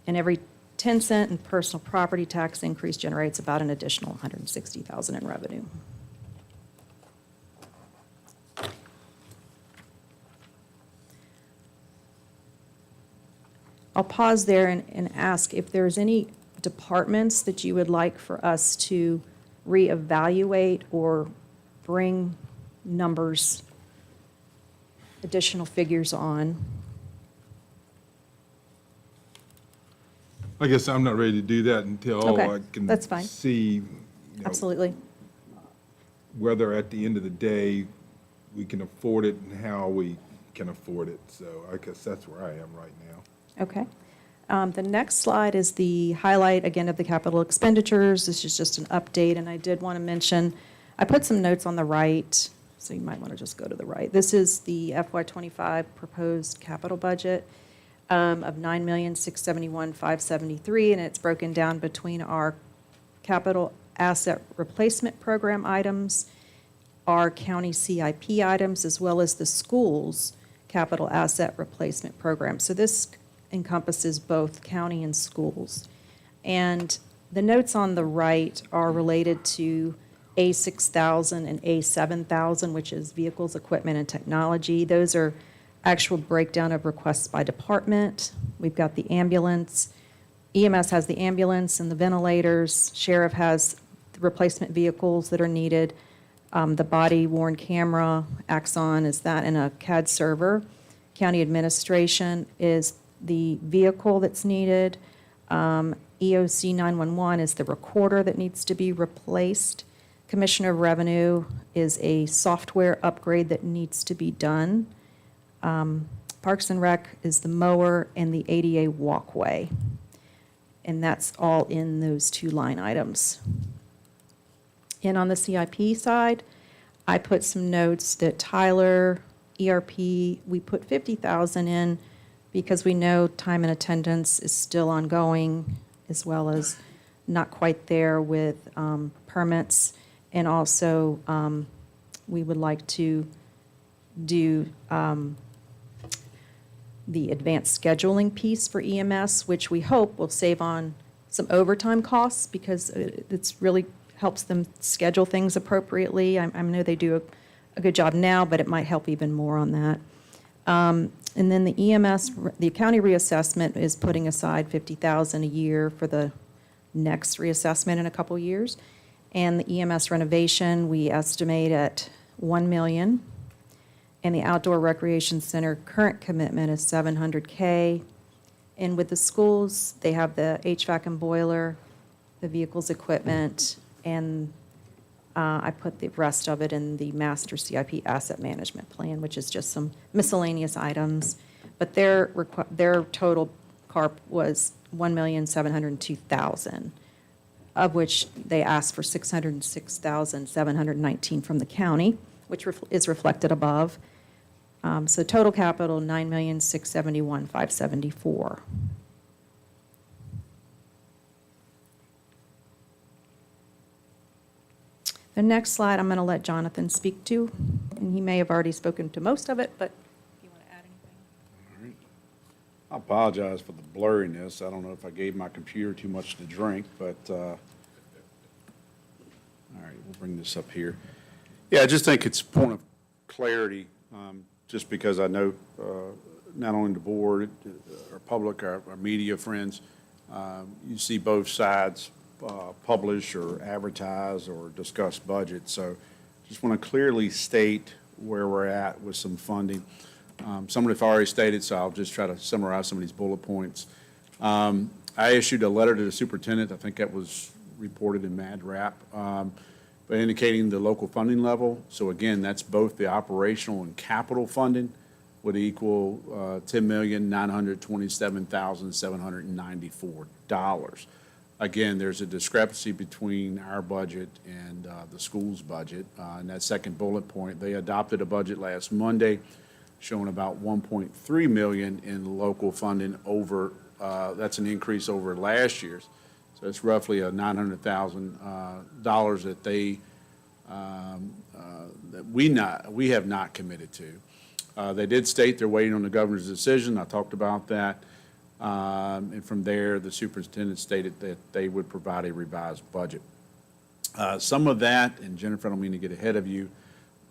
and every 10 cent in personal property tax increase generates about an additional $160,000 in revenue. I'll pause there and ask if there's any departments that you would like for us to reevaluate or bring numbers, additional figures on? I guess I'm not ready to do that until Okay, I can that's fine. see, Absolutely. whether at the end of the day, we can afford it and how we can afford it. So I guess that's where I am right now. Okay. The next slide is the highlight, again, of the capital expenditures. This is just an update, and I did want to mention, I put some notes on the right, so you might want to just go to the right. This is the FY25 proposed capital budget of $9,671,573, and it's broken down between our capital asset replacement program items, our county CIP items, as well as the schools' capital asset replacement program. So this encompasses both county and schools. And the notes on the right are related to A6000 and A7000, which is vehicles, equipment, and technology. Those are actual breakdown of requests by department. We've got the ambulance. EMS has the ambulance and the ventilators. Sheriff has the replacement vehicles that are needed. The body-worn camera, Axon, is that in a CAD server. County administration is the vehicle that's needed. EOC 911 is the recorder that needs to be replaced. Commissioner of Revenue is a software upgrade that needs to be done. Parks and Rec is the mower and the ADA walkway. And that's all in those two line items. And on the CIP side, I put some notes that Tyler, ERP, we put 50,000 in because we know time and attendance is still ongoing, as well as not quite there with permits. And also, we would like to do the advanced scheduling piece for EMS, which we hope will save on some overtime costs because it's really helps them schedule things appropriately. I know they do a good job now, but it might help even more on that. And then the EMS, the county reassessment is putting aside $50,000 a year for the next reassessment in a couple years. And the EMS renovation, we estimate at $1 million. And the outdoor recreation center current commitment is $700K. And with the schools, they have the HVAC and boiler, the vehicles, equipment, and I put the rest of it in the master CIP asset management plan, which is just some miscellaneous items. But their total CARP was $1,702,000, of which they asked for $606,719 from the county, which is reflected above. So total capital, $9,671,574. The next slide I'm going to let Jonathan speak to, and he may have already spoken to most of it, but if you want to add anything. I apologize for the blurriness. I don't know if I gave my computer too much to drink, but, all right, we'll bring this up here. Yeah, I just think it's a point of clarity, just because I know not only the board, our public, our media friends, you see both sides publish or advertise or discuss budget. So just want to clearly state where we're at with some funding. Some of it I've already stated, so I'll just try to summarize some of these bullet points. I issued a letter to the superintendent. I think that was reported in Mad Rap, but indicating the local funding level. So again, that's both the operational and capital funding would equal $10,927,794. Again, there's a discrepancy between our budget and the school's budget. In that second bullet point, they adopted a budget last Monday showing about $1.3 million in local funding over, that's an increase over last year's. So it's roughly a $900,000 that they, that we have not committed to. They did state they're waiting on the governor's decision. I talked about that. And from there, the superintendent stated that they would provide a revised budget. Some of that, and Jennifer, I don't mean to get ahead of you,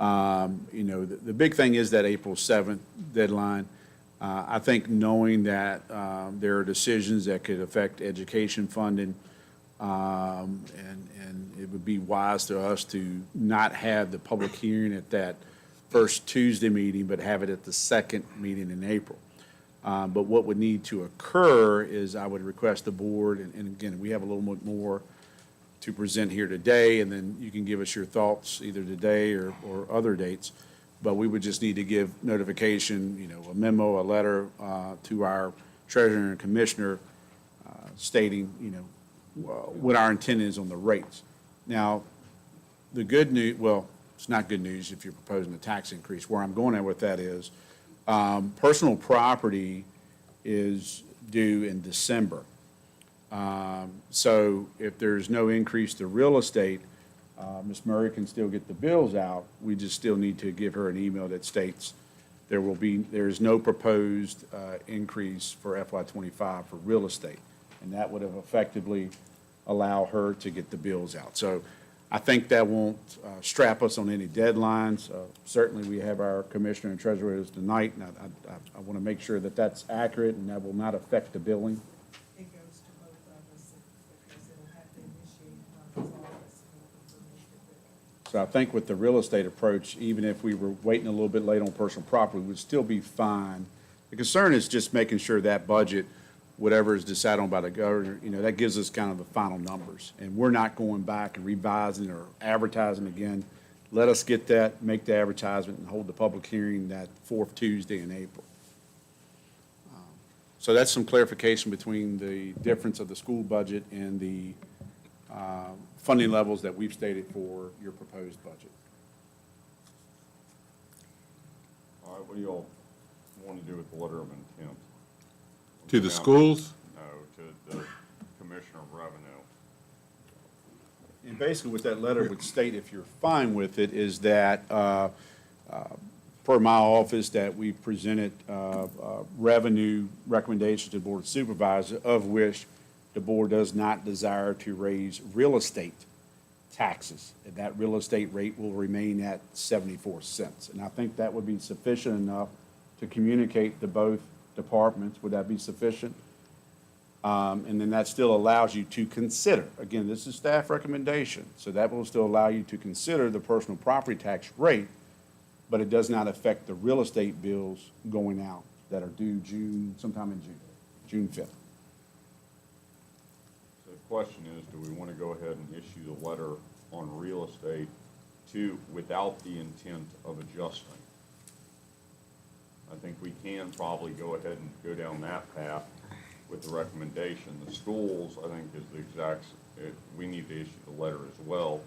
you know, the big thing is that April 7th deadline. I think knowing that there are decisions that could affect education funding, and it would be wise to us to not have the public hearing at that first Tuesday meeting, but have it at the second meeting in April. But what would need to occur is I would request the board, and again, we have a little bit more to present here today, and then you can give us your thoughts either today or other dates. But we would just need to give notification, a memo, a letter to our treasurer and commissioner stating, what our intent is on the rates. Now, the good news, well, it's not good news if you're proposing a tax increase. Where I'm going at with that is, personal property is due in December. So if there's no increase to real estate, Ms. Murray can still get the bills out. We just still need to give her an email that states there is no proposed increase for FY '25 for real estate. And that would have effectively allow her to get the bills out. So I think that won't strap us on any deadlines. Certainly, we have our commissioner and treasurer tonight, and I want to make sure that that's accurate and that will not affect the billing. It goes to both of us because it'll have to initiate by his office in order for me to do it. So I think with the real estate approach, even if we were waiting a little bit late on personal property, we'd still be fine. The concern is just making sure that budget, whatever is decided on by the governor, that gives us kind of the final numbers. And we're not going back and revising or advertising again. Let us get that, make the advertisement, and hold the public hearing that fourth Tuesday in April. So that's some clarification between the difference of the school budget and the funding levels that we've stated for your proposed budget. All right, what do y'all want to do with the letter of intent? To the schools? No, to the Commissioner of Revenue. And basically what that letter would state, if you're fine with it, is that, per my office, that we presented revenue recommendations to the Board of Supervisors, of which the board does not desire to raise real estate taxes. And that real estate rate will remain at 74 cents. And I think that would be sufficient enough to communicate to both departments. Would that be sufficient? And then that still allows you to consider, again, this is staff recommendation, so that will still allow you to consider the personal property tax rate, but it does not affect the real estate bills going out that are due sometime in June 5th. So the question is, do we want to go ahead and issue the letter on real estate without the intent of adjusting? I think we can probably go ahead and go down that path with the recommendation. The schools, I think, is the exact, we need to issue the letter as well,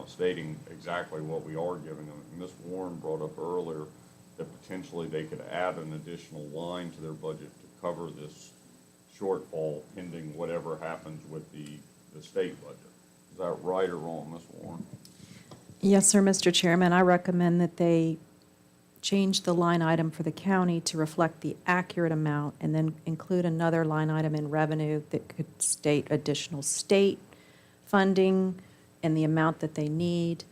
stating exactly what we are giving them. Ms. Warren brought up earlier that potentially they could add an additional line to their budget to cover this shortfall pending whatever happens with the state budget. Is that right or wrong, Ms. Warren? Yes, sir, Mr. Chairman. I recommend that they change the line item for the county to reflect the accurate amount and then include another line item in revenue that could state additional state funding and the amount that they need.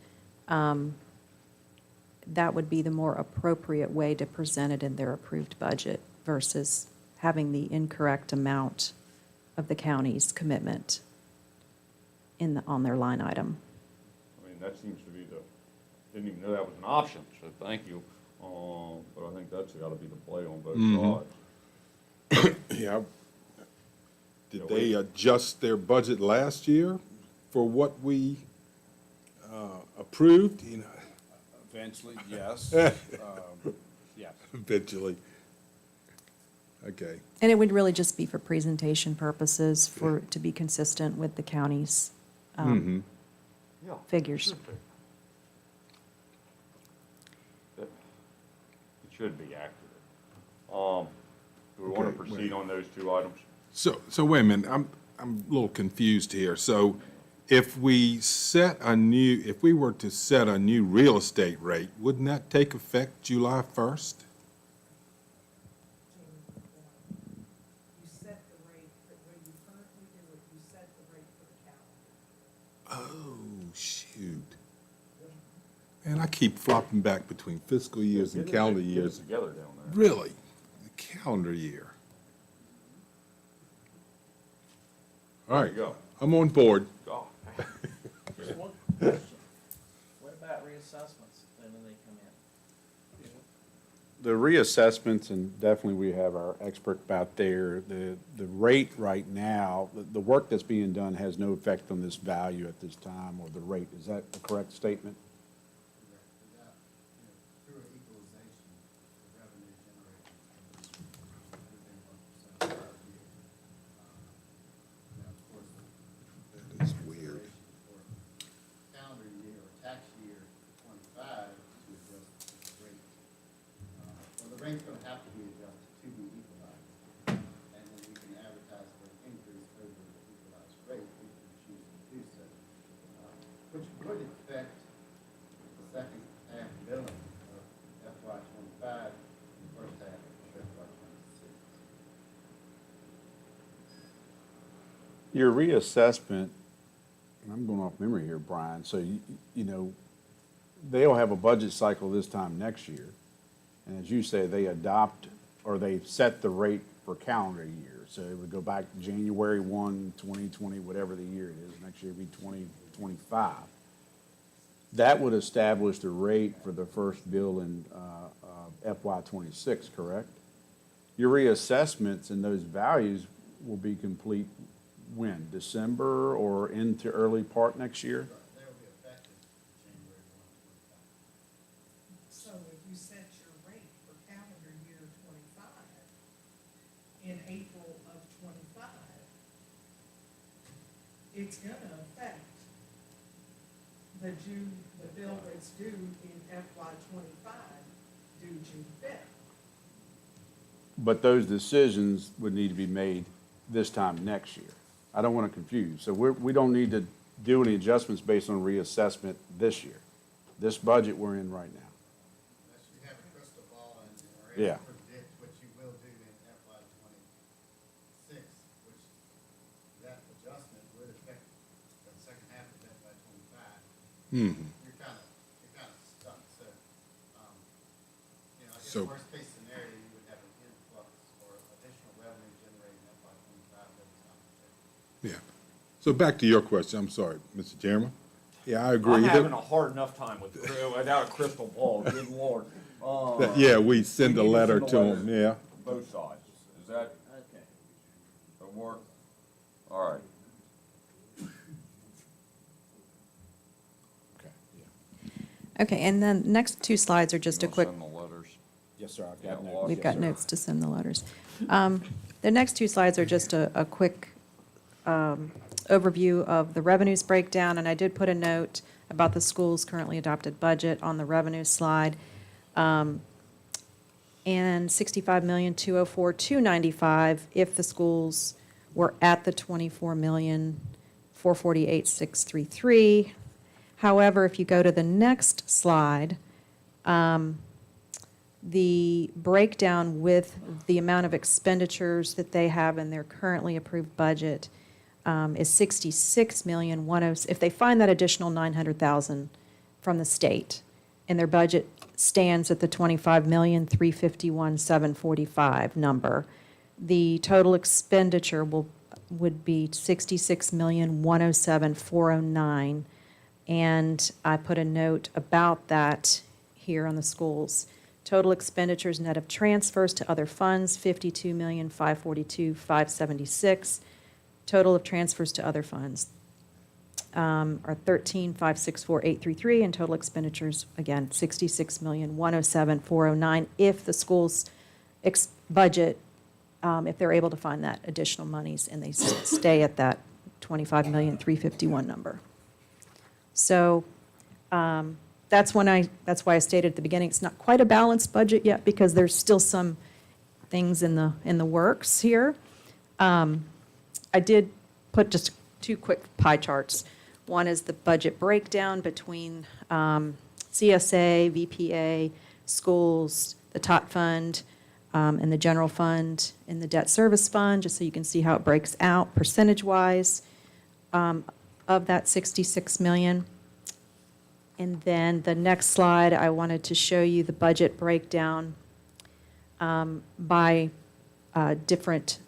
That would be the more appropriate way to present it in their approved budget versus having the incorrect amount of the county's commitment on their line item. I mean, that seems to be didn't even know that was an option, so thank you. But I think that's got to be the play on both sides. Yeah. Did they adjust their budget last year for what we approved? Eventually, yes. Yes. Eventually. Okay. And it would really just be for presentation purposes, to be consistent with the county's figures. It should be accurate. Do we want to proceed on those two items? So wait a minute, I'm a little confused here. So if we were to set a new real estate rate, wouldn't that take effect July 1st? You set the rate, but when you currently do it, you set the rate for the calendar. Oh, shoot. And I keep flopping back between fiscal years and calendar years. Together down there. Really? calendar year. All There right, you go. I'm on board. Oh, Just one question. What about reassessments when they come in? The reassessments, and definitely we have our expert about there, the rate right now, the work that's being done has no effect on this value at this time, or the rate. Is that a correct statement? Without, through equalization, the revenue generated is within 1% of our year. Now, of course, That is weird. for calendar year or tax year 25 to adjust the rate. Well, the rate's gonna have to be adjusted to be equalized. And then we can advertise for an increase over the equalized rate if we choose to do so. Which would affect the second half billing of FY 25 and the first half of FY 26. Your reassessment, and I'm going off memory here, Brian, so you know, they'll have a budget cycle this time next year. And as you say, they adopt, or they set the rate for calendar year. So it would go back to January 1, 2020, whatever the year it is. Next year would be 2025. That would establish the rate for the first bill in FY 26, correct? Your reassessments and those values will be complete when? December or into early part next year? They will be effective January 1, 25. So if you set your rate for calendar year 25 in April of 25, it's gonna affect the bill that's due in FY 25, due June 5th. But those decisions would need to be made this time next year. I don't want to confuse. So we don't need to do any adjustments based on reassessment this year. This budget we're in right now. Unless you have a crystal ball and are Yeah. able to predict what you will do in FY 26, which that adjustment would affect the second half of FY 25. You're kind of stuck. So, I guess So- worst case scenario, you would have an influx or additional revenue generated in FY 25 that was not projected. Yeah. So back to your question, I'm sorry, Mr. Chairman. Yeah, I agree. I'm having a hard enough time without a crystal ball, good lord. Yeah, we send a We need to letter send a to letter. them, yeah. Both sides. Is that, Okay. that work? All right. Okay, and then next two slides are just a You'll quick, Send the letters. Yes, sir, I've Yeah, got well, notes. we've got notes to send the letters. The next two slides are just a quick overview of the revenues breakdown, and I did put a note about the school's currently adopted budget on the revenue slide. And 65,204,295 if the schools were at the 24,448,633. However, if you go to the next slide, the breakdown with the amount of expenditures that they have in their currently approved budget is 66,100,000. If they find that additional 900,000 from the state, and their budget stands at the 25,351,745 number, the total expenditure would be 66,107,409. And I put a note about that here on the schools. Total expenditures net of transfers to other funds, 52,542,576. Total of transfers to other funds are 13,564,833, and total expenditures, again, 66,107,409. If the school's budget, if they're able to find that additional monies and they stay at that 25,351 number. So that's why I stated at the beginning, it's not quite a balanced budget yet because there's still some things in the works here. I did put just two quick pie charts. One is the budget breakdown between CSA, VPA, schools, the tot fund, and the general fund, and the debt service fund, just so you can see how it breaks out percentage-wise of that 66 million. And then the next slide, I wanted to show you the budget breakdown by different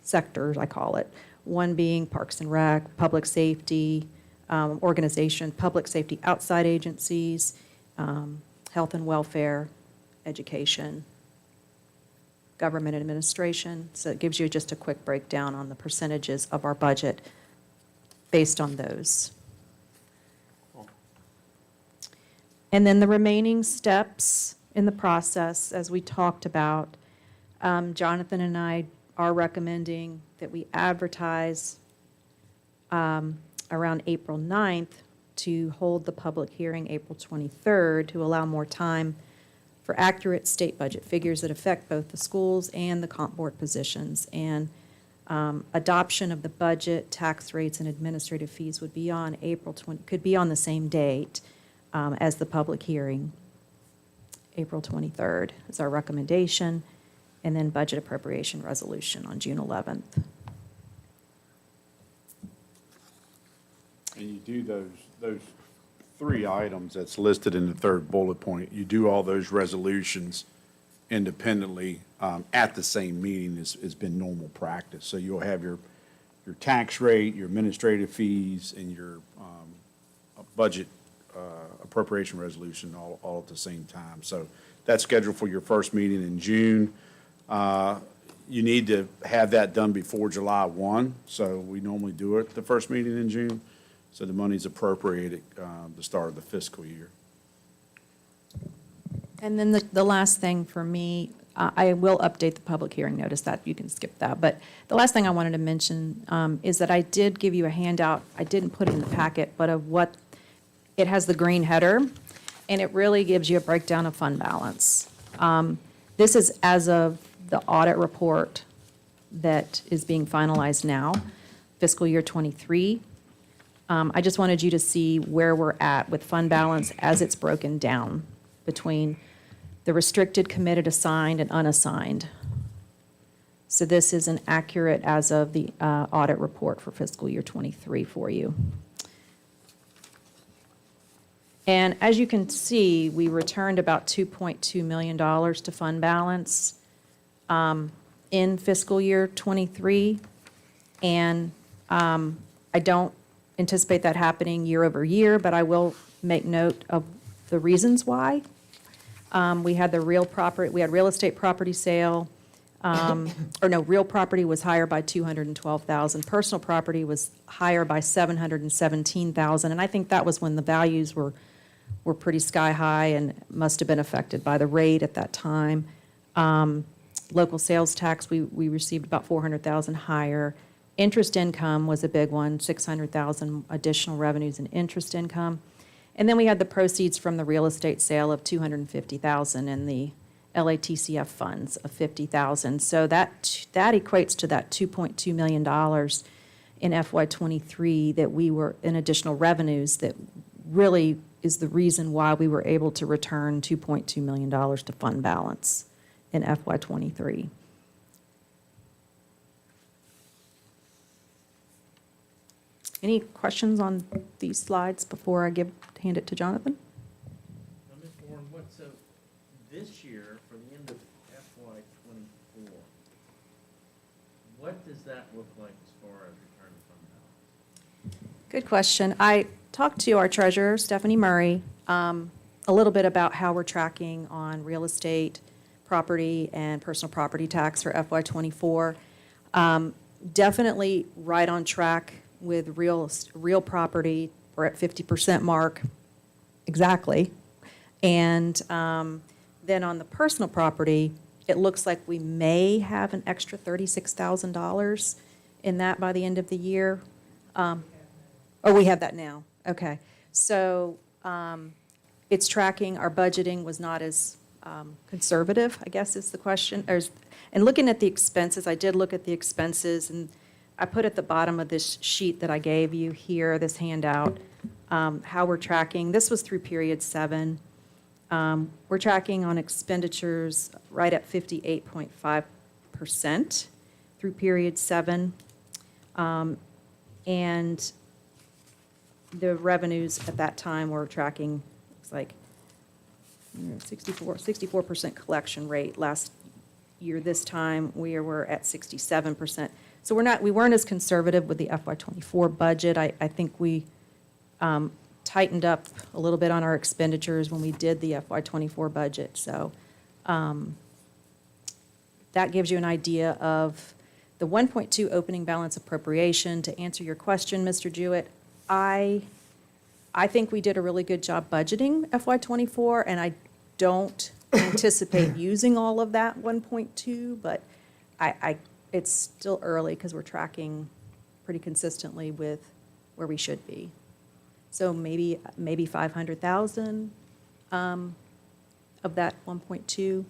sectors, I call it. One being Parks and Rec, public safety, organization, public safety outside agencies, health and welfare, education, government administration. So it gives you just a quick breakdown on the percentages of our budget based on those. And then the remaining steps in the process, as we talked about, Jonathan and I are recommending that we advertise around April 9th to hold the public hearing April 23rd to allow more time for accurate state budget figures that affect both the schools and the comp board positions. And adoption of the budget, tax rates, and administrative fees would be on April 20, could be on the same date as the public hearing. April 23rd is our recommendation, and then budget appropriation resolution on June 11th. And you do those three items that's listed in the third bullet point, you do all those resolutions independently at the same meeting has been normal practice. So you'll have your tax rate, your administrative fees, and your budget appropriation resolution all at the same time. So that's scheduled for your first meeting in June. You need to have that done before July 1, so we normally do it the first meeting in June. So the money's appropriated the start of the fiscal year. And then the last thing for me, I will update the public hearing notice, that you can skip that. But the last thing I wanted to mention is that I did give you a handout. I didn't put it in the packet, but of what, it has the green header, and it really gives you a breakdown of fund balance. This is as of the audit report that is being finalized now, fiscal year 23. I just wanted you to see where we're at with fund balance as it's broken down between the restricted, committed, assigned, and unassigned. So this is an accurate as of the audit report for fiscal year 23 for you. And as you can see, we returned about $2.2 million to fund balance in fiscal year 23. And I don't anticipate that happening year over year, but I will make note of the reasons why. We had real estate property sale, real property was higher by $212,000. Personal property was higher by $717,000, and I think that was when the values were pretty sky high and must have been affected by the rate at that time. Local sales tax, we received about $400,000 higher. Interest income was a big one, $600,000 additional revenues in interest income. And then we had the proceeds from the real estate sale of $250,000 and the LATCF funds of $50,000. So that equates to that $2.2 million in FY23 that we were in additional revenues that really is the reason why we were able to return $2.2 million to fund balance in FY23. Any questions on these slides before I hand it to Jonathan? Now, Ms. Warren, so this year, for the end of FY '24, what does that look like as far as return to fund balance? Good question. I talked to our treasurer, Stephanie Murray, a little bit about how we're tracking on real estate, property, and personal property tax for FY '24. Definitely right on track with real property. We're at 50% mark, exactly. And then on the personal property, it looks like we may have an extra $36,000 in that by the end of the year. We have that now. Okay. So it's tracking. Our budgeting was not as conservative, I guess is the question. And looking at the expenses, I did look at the expenses, and I put at the bottom of this sheet that I gave you here, this handout, how we're tracking. This was through period 7. We're tracking on expenditures right at 58.5% through period 7. And the revenues at that time were tracking, looks like 64% collection rate last year this time, we were at 67%. So we weren't as conservative with the FY '24 budget. I think we tightened up a little bit on our expenditures when we did the FY '24 budget. So that gives you an idea of the 1.2 opening balance appropriation. To answer your question, Mr. Jewett, I think we did a really good job budgeting FY '24, and I don't anticipate using all of that 1.2, but it's still early because we're tracking pretty consistently with where we should be. So maybe 500,000 of that 1.2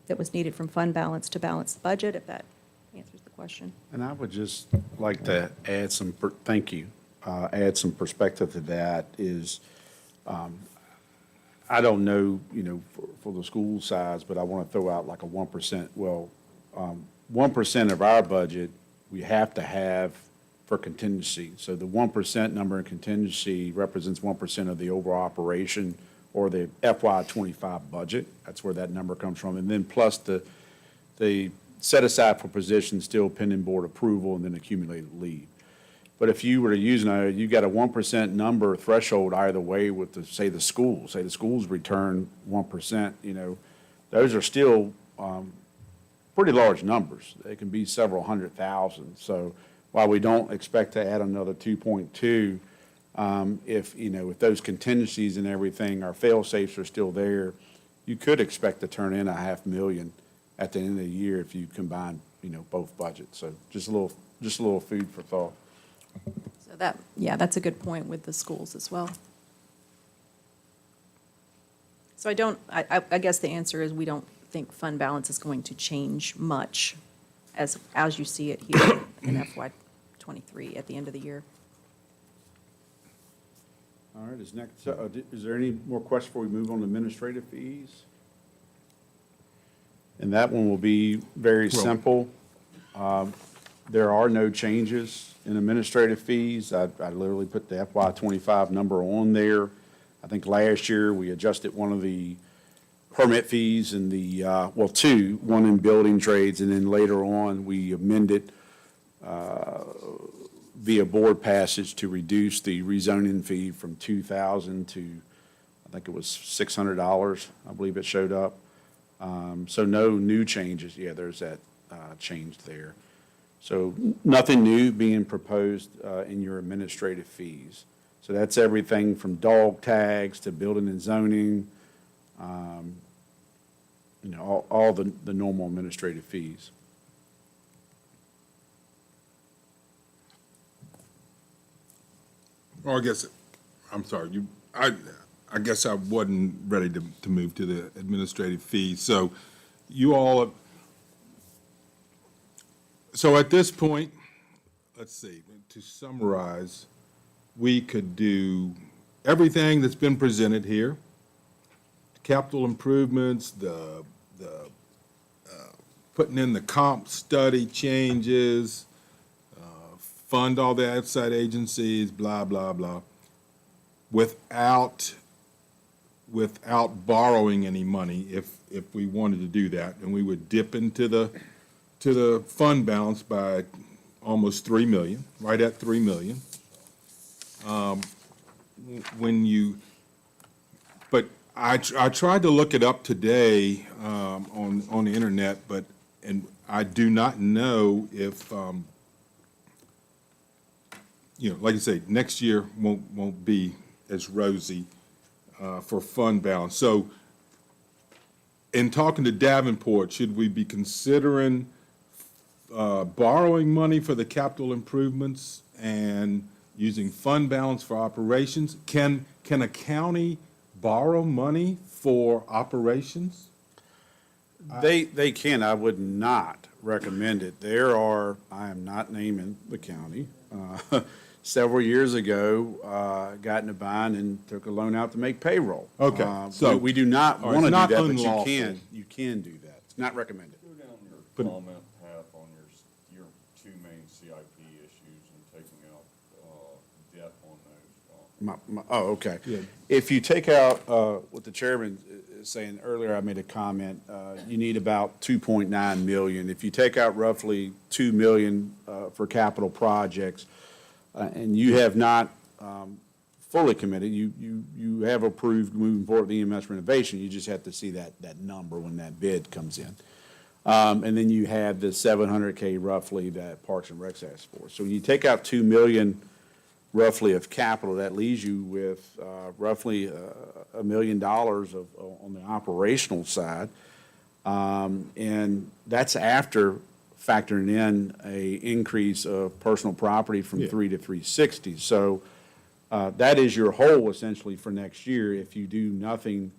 that was needed from fund balance to balance the budget, if that answers the question. And I would just like to add some, thank you, add some perspective to that is, I don't know, for the school size, but I want to throw out like a 1%. Well, 1% of our budget, we have to have for contingency. So the 1% number in contingency represents 1% of the overall operation or the FY '25 budget. That's where that number comes from. And then plus the set aside for positions still pending board approval and then accumulated leave. But if you were to use, you got a 1% number threshold either way with the, say the schools return 1%, those are still pretty large numbers. They can be several 100,000. So while we don't expect to add another 2.2, if those contingencies and everything, our fail safes are still there, you could expect to turn in $500,000 at the end of the year if you combine, both budgets. So just a little food for thought. So that's a good point with the schools as well. So I guess the answer is we don't think fund balance is going to change much as you see it here in FY '23 at the end of the year. All right, is there any more questions before we move on to administrative fees? And that one will be very simple. There are no changes in administrative fees. I literally put the FY '25 number on there. I think last year we adjusted one of the permit fees in the, two, one in building trades, and then later on we amended via board passage to reduce the rezoning fee from $2,000 to, I think it was $600, I believe it showed up. So no new changes. Yeah, there's that change there. So nothing new being proposed in your administrative fees. So that's everything from dog tags to building and zoning, all the normal administrative fees. Or I'm sorry, I guess I wasn't ready to move to the administrative fees. So you all, so at this point, let's see, to summarize, we could do everything that's been presented here, capital improvements, the putting in the comp study changes, fund all the outside agencies, blah, blah, blah, without borrowing any money if we wanted to do that. And we would dip into the fund balance by almost $3 million, right at $3 million. But I tried to look it up today on the internet, and I do not know if like I say, next year won't be as rosy for fund balance. So, in talking to Davenport, should we be considering borrowing money for the capital improvements and using fund balance for operations? Can a county borrow money for operations? They can. I would not recommend it. I am not naming the county. Several years ago, got in a bind and took a loan out to make payroll. Okay, so we do not want to do not that, unlawful. but you can do that. It's not recommended. Go down your comment path on your two main CIP issues and taking out debt on those. Okay. Yeah. If you take out what the chairman saying, earlier I made a comment, you need about 2.9 million. If you take out roughly 2 million for capital projects, and you have not fully committed, you have approved moving forward with EMS renovation, you just have to see that number when that bid comes in. And then you have the 700K roughly that Parks and Recs asked for. So when you take out 2 million roughly of capital, that leaves you with roughly $1 million on the operational side. And that's after factoring in a increase of personal property from 3 to 360. So that is your hole essentially for next year if you do nothing.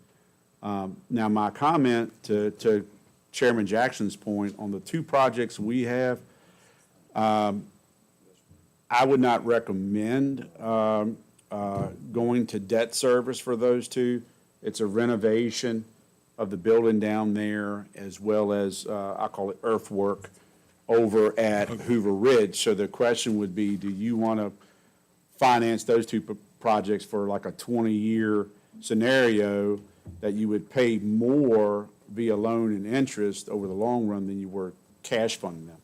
Now, my comment to Chairman Jackson's point on the two projects we have, I would not recommend going to debt service for those two. It's a renovation of the building down there as well as, I call it earthwork, over at Hoover Ridge. So the question would be, do you want to finance those two projects for like a 20-year scenario that you would pay more via loan and interest over the long run than you were cash funding them?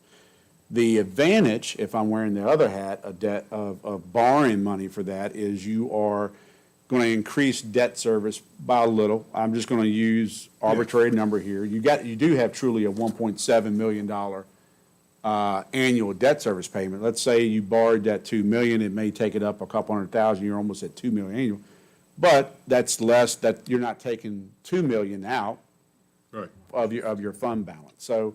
The advantage, if I'm wearing the other hat of debt of borrowing money for that, is you are going to increase debt service by a little. I'm just going to use arbitrary number here. You do have truly a $1.7 million annual debt service payment. Let's say you borrowed that $2 million, it may take it up a couple $100,000. You're almost at $2 million annual, but that's less. That you're not taking $2 million out of your fund balance. So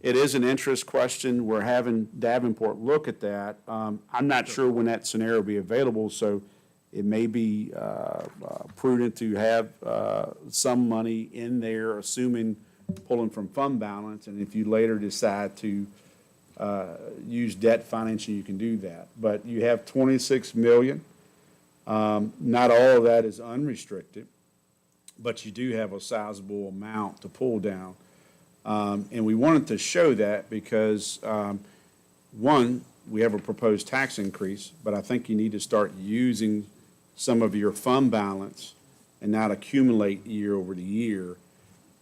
it is an interest question. We're having Davenport look at that. I'm not sure when that scenario will be available, so it may be prudent to have some money in there, assuming pulling from fund balance, and if you later decide to use debt financing, you can do that. But you have 26 million. Not all of that is unrestricted, but you do have a sizable amount to pull down. And we wanted to show that because, one, we have a proposed tax increase, but I think you need to start using some of your fund balance and not accumulate year over the year.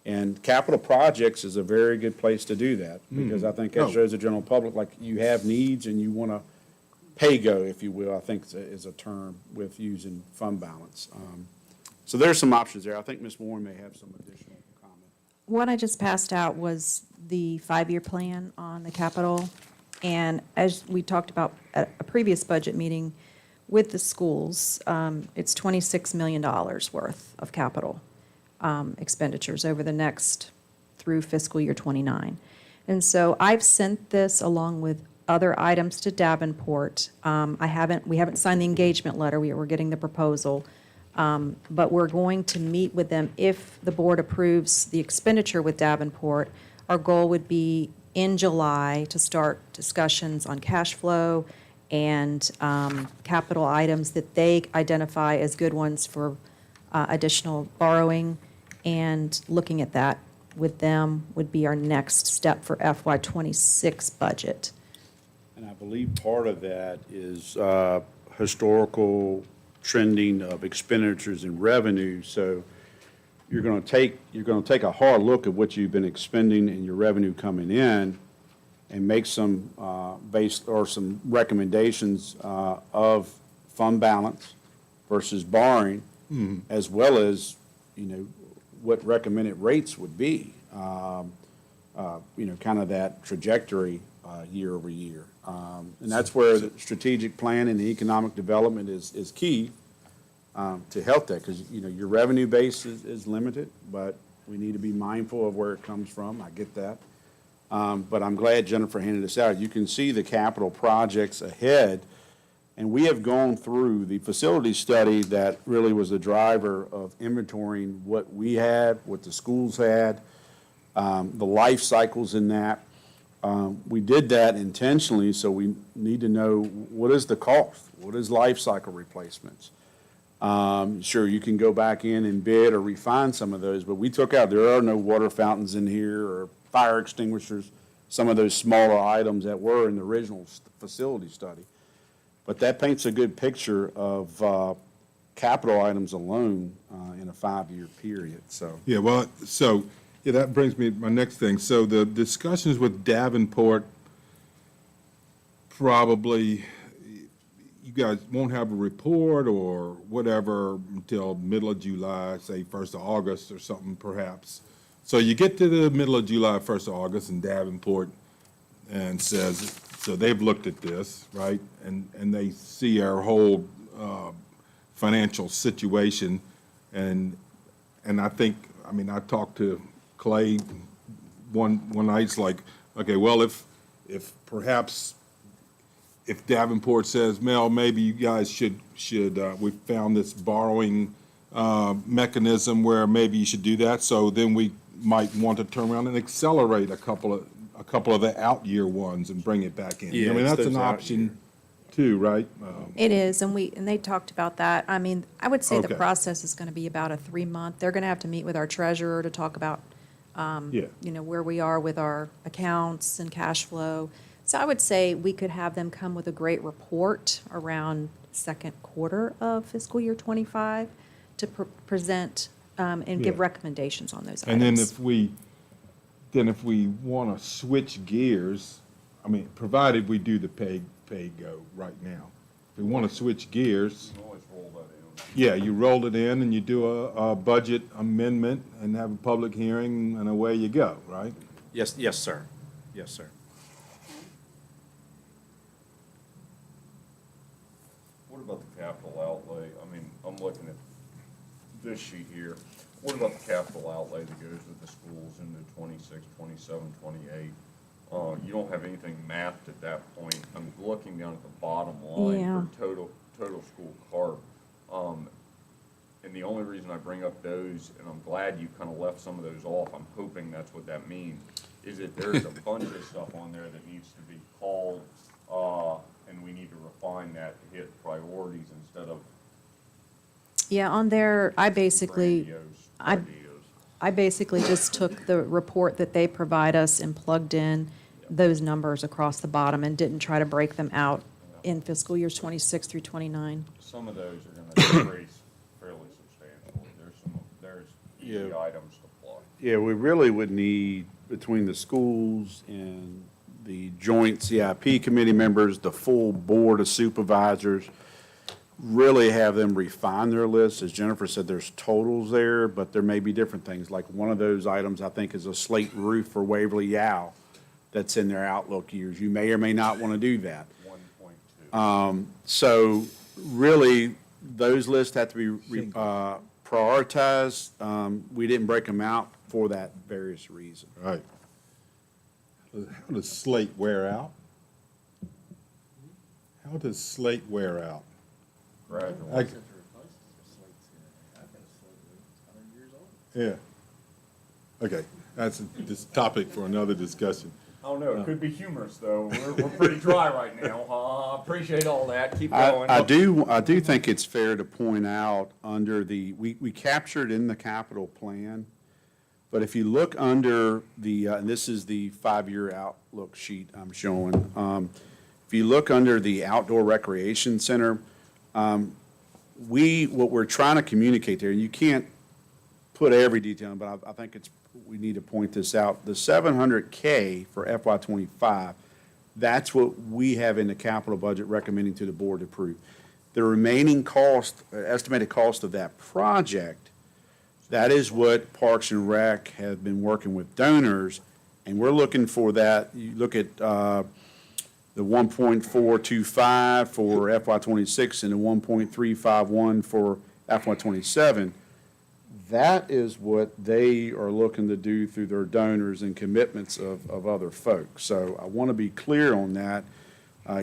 And capital projects is a very good place to do that because I think that shows the general public, like, you have needs and you want to pay go, if you will, I think is a term with using fund balance. So there's some options there. I think Ms. Warren may have some additional comment. What I just passed out was the 5-year plan on the capital. And as we talked about at a previous budget meeting with the schools, it's $26 million worth of capital expenditures over the next through fiscal year 29. And so I've sent this along with other items to Davenport. We haven't signed the engagement letter. We're getting the proposal. But we're going to meet with them if the board approves the expenditure with Davenport. Our goal would be in July to start discussions on cash flow and capital items that they identify as good ones for additional borrowing, and looking at that with them would be our next step for FY26 budget. And I believe part of that is historical trending of expenditures and revenue. So you're going to take a hard look at what you've been expending and your revenue coming in, and make some some recommendations of fund balance versus borrowing, as well as what recommended rates would be. Kind of that trajectory year over year. And that's where the strategic plan and the economic development is key to help that, because your revenue base is limited, but we need to be mindful of where it comes from. I get that. But I'm glad Jennifer handed this out. You can see the capital projects ahead, and we have gone through the facility study that really was the driver of inventorying what we had, what the schools had, the life cycles in that. We did that intentionally, so we need to know what is the cost, what is life cycle replacements. Sure, you can go back in and bid or refine some of those, but we took out, there are no water fountains in here or fire extinguishers, some of those smaller items that were in the original facility study. But that paints a good picture of capital items alone in a 5-year period, so. Yeah, well, so, yeah, that brings me to my next thing. So the discussions with Davenport, probably, you guys won't have a report or whatever until middle of July, say 1st of August or something perhaps. So you get to the middle of July, 1st of August, and Davenport and says, so they've looked at this, right? And they see our whole financial situation. And I think, I mean, I talked to Clay one night, it's like, okay, well, if perhaps if Davenport says, Mel, maybe you guys should we found this borrowing mechanism where maybe you should do that, so then we might want to turn around and accelerate a couple of the out-year ones and bring it back in. Yeah, I mean, it's that's an those option too, right? It is, and they talked about that. I mean, I would say the Okay. process is going to be about a 3-month. They're going to have to meet with our treasurer to talk about, Yeah. where we are with our accounts and cash flow. So I would say we could have them come with a great report around second quarter of fiscal year '25 to present and give Yeah. recommendations on those items. And then if we want to switch gears, I mean, provided we do the pay-go right now. If we want to switch gears, You can always roll that in. yeah, you roll it in and you do a budget amendment and have a public hearing and away you go, right? Yes, sir. Yes, sir. What about the capital outlay? I mean, I'm looking at this sheet here. What about the capital outlay that goes with the schools into 26, 27, 28? You don't have anything mapped at that point. I'm looking down at the bottom line Yeah. for total school CARP. And the only reason I bring up those, and I'm glad you kind of left some of those off, I'm hoping that's what that means, is that there's a bunch of stuff on there that needs to be called, and we need to refine that to hit priorities instead of Yeah, on there, I basically grandiose ideas. just took the report that they provide us and plugged in those numbers across the bottom and didn't try to break them out in fiscal years 26 through 29. Some of those are gonna decrease fairly substantially. There's easy Yeah. items to plug. Yeah, we really would need, between the schools and the joint CIP committee members, the full board of supervisors, really have them refine their list. As Jennifer said, there's totals there, but there may be different things. Like one of those items, I think, is a slate roof for Waverly Yow that's in their outlook years. You may or may not want to do that. 1.2. So really, those lists have to be prioritized. We didn't break them out for that various reason. Right. How does slate wear out? How does slate wear out? Gradually. I- Yeah. Okay, that's this topic for another discussion. I don't know, it could be humorous, though. We're pretty dry right now. Appreciate all that. Keep going. I do think it's fair to point out under we captured in the capital plan, but if you look under and this is the 5-year outlook sheet I'm showing. If you look under the outdoor recreation center, what we're trying to communicate there, and you can't put every detail in, but I think we need to point this out. The $700K for FY '25, that's what we have in the capital budget recommending to the board to approve. The remaining cost, estimated cost of that project, that is what Parks and Rec has been working with donors, and we're looking for that. You look at the 1.425 for FY '26 and the 1.351 for FY '27. That is what they are looking to do through their donors and commitments of other folks. So I want to be clear on that.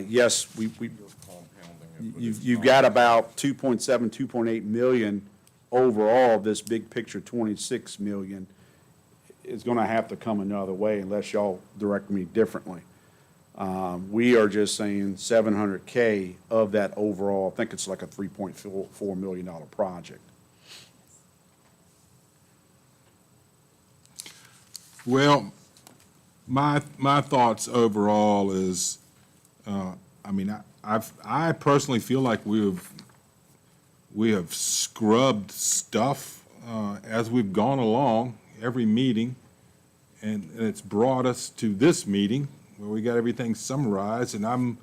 Yes, you've got about 2.7, 2.8 million overall. This big picture, 26 million, is going to have to come another way unless y'all direct me differently. We are just saying $700K of that overall. I think it's like a $3.4 million project. Well, my thoughts overall is, I mean, I personally feel like we've we have scrubbed stuff as we've gone along, every meeting, and it's brought us to this meeting where we got everything summarized, and I'm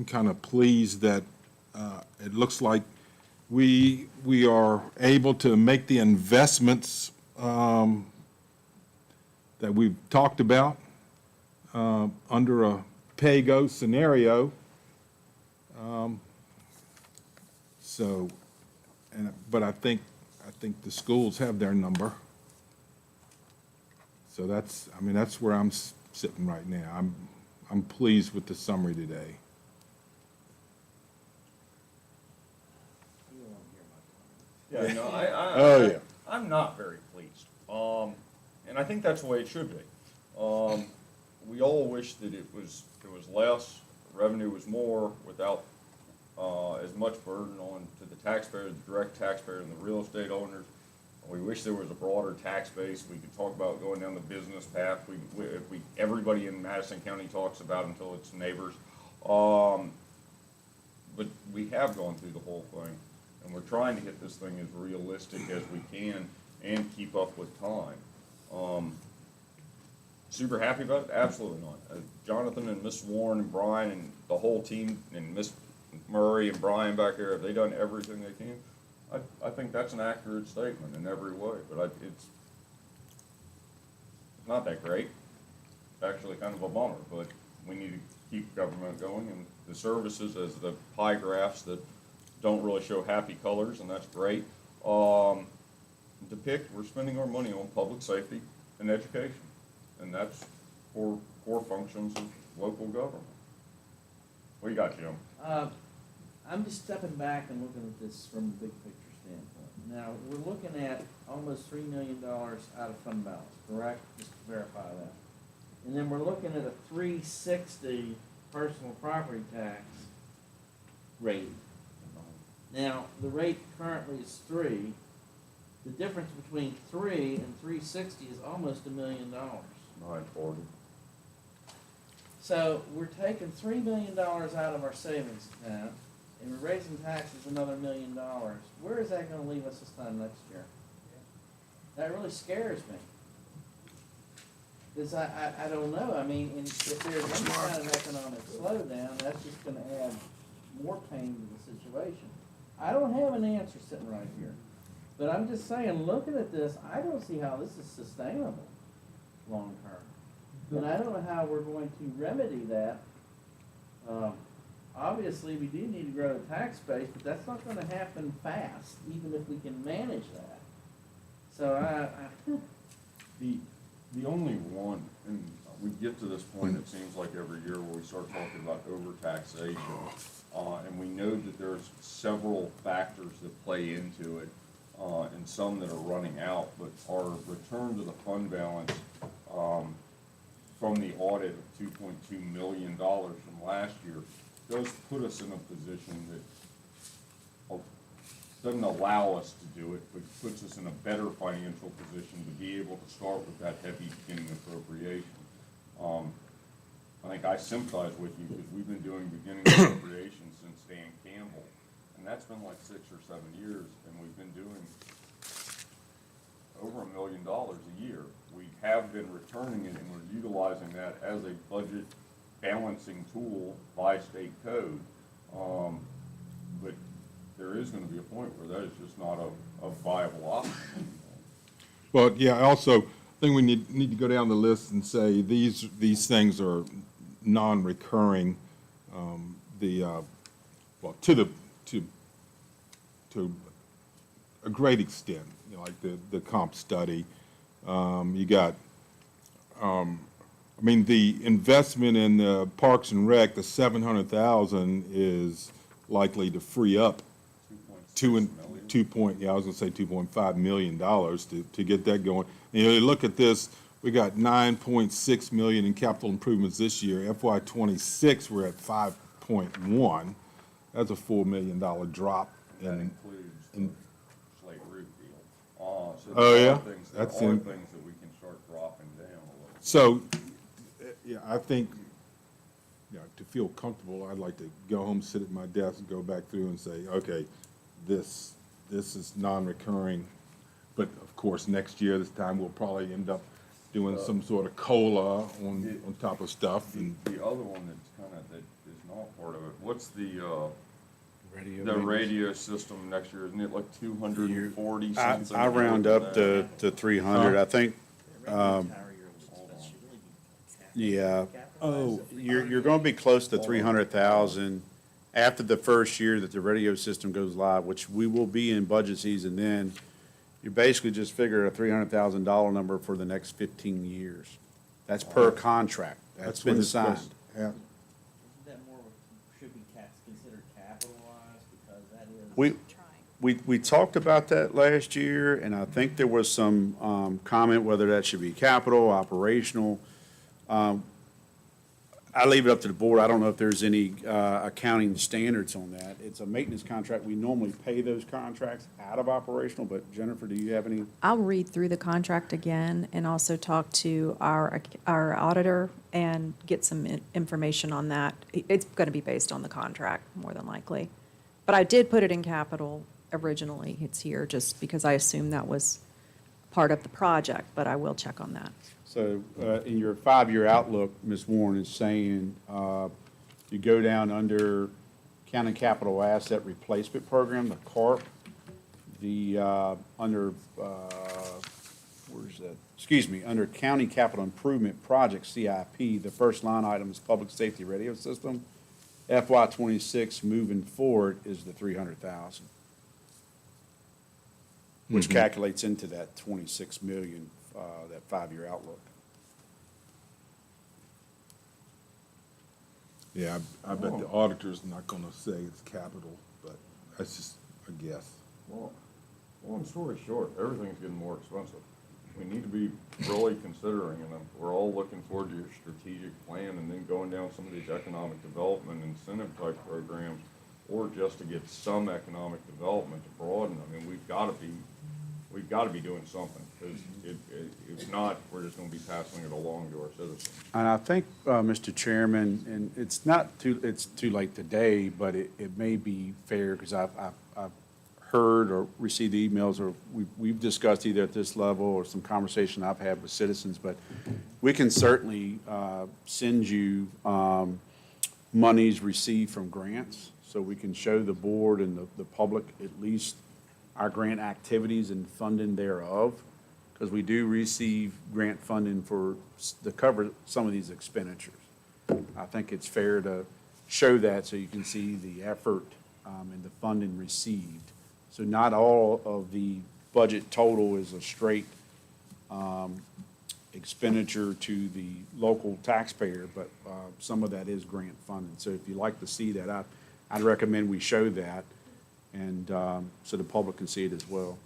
kind of pleased that it looks like we are able to make the investments that we've talked about under a pay-go scenario. But I think the schools have their number. So that's where I'm sitting right now. I'm pleased with the summary today. Yeah, no, Oh, yeah. I'm not very pleased. And I think that's the way it should be. We all wish that it was less, revenue was more, without as much burden on to the taxpayer, the direct taxpayer, and the real estate owners. We wish there was a broader tax base. We could talk about going down the business path. Everybody in Madison County talks about until it's neighbors. But we have gone through the whole thing, and we're trying to get this thing as realistic as we can and keep up with time. Super happy about it? Absolutely not. Jonathan and Miss Warren and Brian and the whole team and Miss Murray and Brian back there, have they done everything they can? I think that's an accurate statement in every way, but it's not that great. It's actually kind of a bummer, but we need to keep government going, and the services as the pie graphs that don't really show happy colors, and that's great. Depict we're spending our money on public safety and education, and that's for core functions of local government. What you got, Jim? I'm just stepping back and looking at this from a big picture standpoint. Now, we're looking at almost $3 million out of fund balance, correct? Just to verify that. And then we're looking at a $360 personal property tax rate. Now, the rate currently is 3. The difference between 3 and 360 is almost $1 million. 940. So we're taking $3 million out of our savings account, and we're raising taxes another $1 million. Where is that going to leave us this time next year? That really scares me. Because I don't know. I mean, if there's any kind of economic slowdown, that's just going to add more pain to the situation. I don't have an answer sitting right here. But I'm just saying, looking at this, I don't see how this is sustainable long term. And I don't know how we're going to remedy that. Obviously, we do need to grow the tax base, but that's not going to happen fast, even if we can manage that. So The only one, and we get to this point, it seems like every year, where we start talking about overtaxation, and we know that there's several factors that play into it, and some that are running out, but our return to the fund balance from the audit of $2.2 million from last year does put us in a position that doesn't allow us to do it, but puts us in a better financial position to be able to start with that heavy beginning appropriation. I think I sympathize with you because we've been doing beginning appropriations since Dan Campbell, and that's been like 6 or 7 years, and we've been doing over $1 million a year. We have been returning it, and we're utilizing that as a budget balancing tool by state code. But there is going to be a point where that is just not a viable option anymore. Well, yeah, I also think we need to go down the list and say these things are non-recurring. To a great extent, you know, like the comp study. You got, the investment in the Parks and Rec, the $700,000 is likely to free up $2.5 million to get that going. And you get at this, we got $9.6 million in capital improvements this year. FY26, we're at 5.1. That's a $4 million drop. That includes the slate roof deal. So Oh, there yeah? are things that we can start dropping down a little. So, yeah, I think, to feel comfortable, I'd like to go home, sit at my desk, and go back through and say, okay, this this is non-recurring, but of course, next year, this time, we'll probably end up doing some sort of COLA on top of stuff, and The other one that's kind of, that is not part of it, what's the Radio the maintenance. radio system next year, isn't it like 240 I, something? I round up to 300, I think, yeah. Oh, you're gonna be close to 300,000 after the first year that the radio system goes live, which we will be in budget season then. You basically just figure a $300,000 number for the next 15 years. That's per contract. That's when been it's signed. supposed to happen. Isn't that more, should be considered capitalized, because that is. We talked about that last year, and I think there was some comment whether that should be capital, operational. I leave it up to the board. I don't know if there's any accounting standards on that. It's a maintenance contract. We normally pay those contracts out of operational, but Jennifer, do you have any? I'll read through the contract again and also talk to our auditor and get some information on that. It's going to be based on the contract, more than likely. But I did put it in capital originally. It's here just because I assumed that was part of the project, but I will check on that. So in your 5-year outlook, Ms. Warren is saying you go down under County Capital Asset Replacement Program, the CARP, under, where's that? Excuse me, under County Capital Improvement Project, CIP, the first line item is Public Safety Radio System. FY '26 moving forward is the 300,000, which calculates into that 26 million, that 5-year outlook. Yeah, I bet the auditor's not gonna say it's capital, but that's just a guess. Well, long story short, everything's getting more expensive. We need to be really considering, and we're all looking forward to your strategic plan and then going down some of these economic development incentive type programs, or just to get some economic development to broaden. I mean, we've got to be doing something, because if not, we're just going to be passing it along to our citizens. And I think, Mr. Chairman, and it's too late today, but it may be fair, because I've heard or received emails, or we've discussed either at this level or some conversation I've had with citizens, but we can certainly send you monies received from grants, so we can show the board and the public at least our grant activities and funding thereof, because we do receive grant funding to cover some of these expenditures. I think it's fair to show that so you can see the effort and the funding received. So not all of the budget total is a straight expenditure to the local taxpayer, but some of that is grant funding. So if you'd like to see that, I'd recommend we show that, and so the public can see it as well.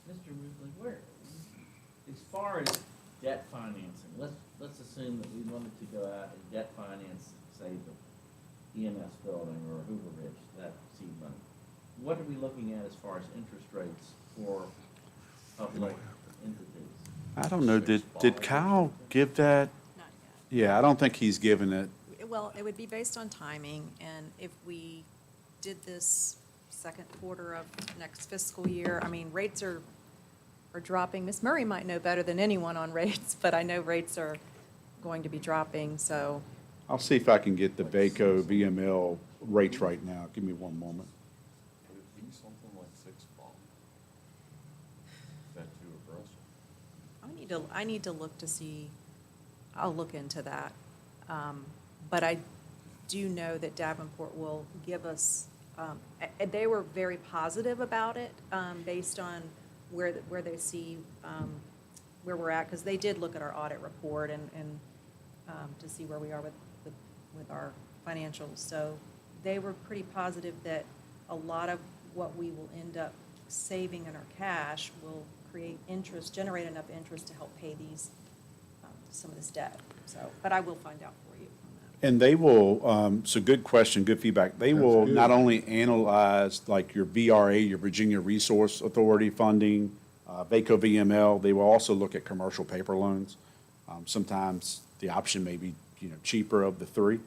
Mr. Rubley, where, as far as debt financing, let's assume that we wanted to go out and debt finance, say, the EMS building or Hoover Ridge, that seed money. What are we looking at as far as interest rates for public entities? I don't know, did Kyle give that? Not yet. Yeah, I don't think he's given it. Well, it would be based on timing, and if we did this second quarter of next fiscal year, I mean, rates are dropping. Ms. Murray might know better than anyone on rates, but I know rates are going to be dropping, so. I'll see if I can get the Baco VML rates right now. Give me one moment. Would it be something like 6 bond? Is that too aggressive? I need to look to see, I'll look into that. But I do know that Davenport will give us, they were very positive about it, based on where they see, where we're at, because they did look at our audit report and to see where we are with our financials. So they were pretty positive that a lot of what we will end up saving in our cash will generate enough interest to help pay these, some of this debt. So, but I will find out for you on that. And they will, so good question, good feedback. They will good. not only analyze like your VRA, your Virginia Resource Authority funding, Baco VML, they will also look at commercial paper loans. Sometimes the option may be, cheaper of the three.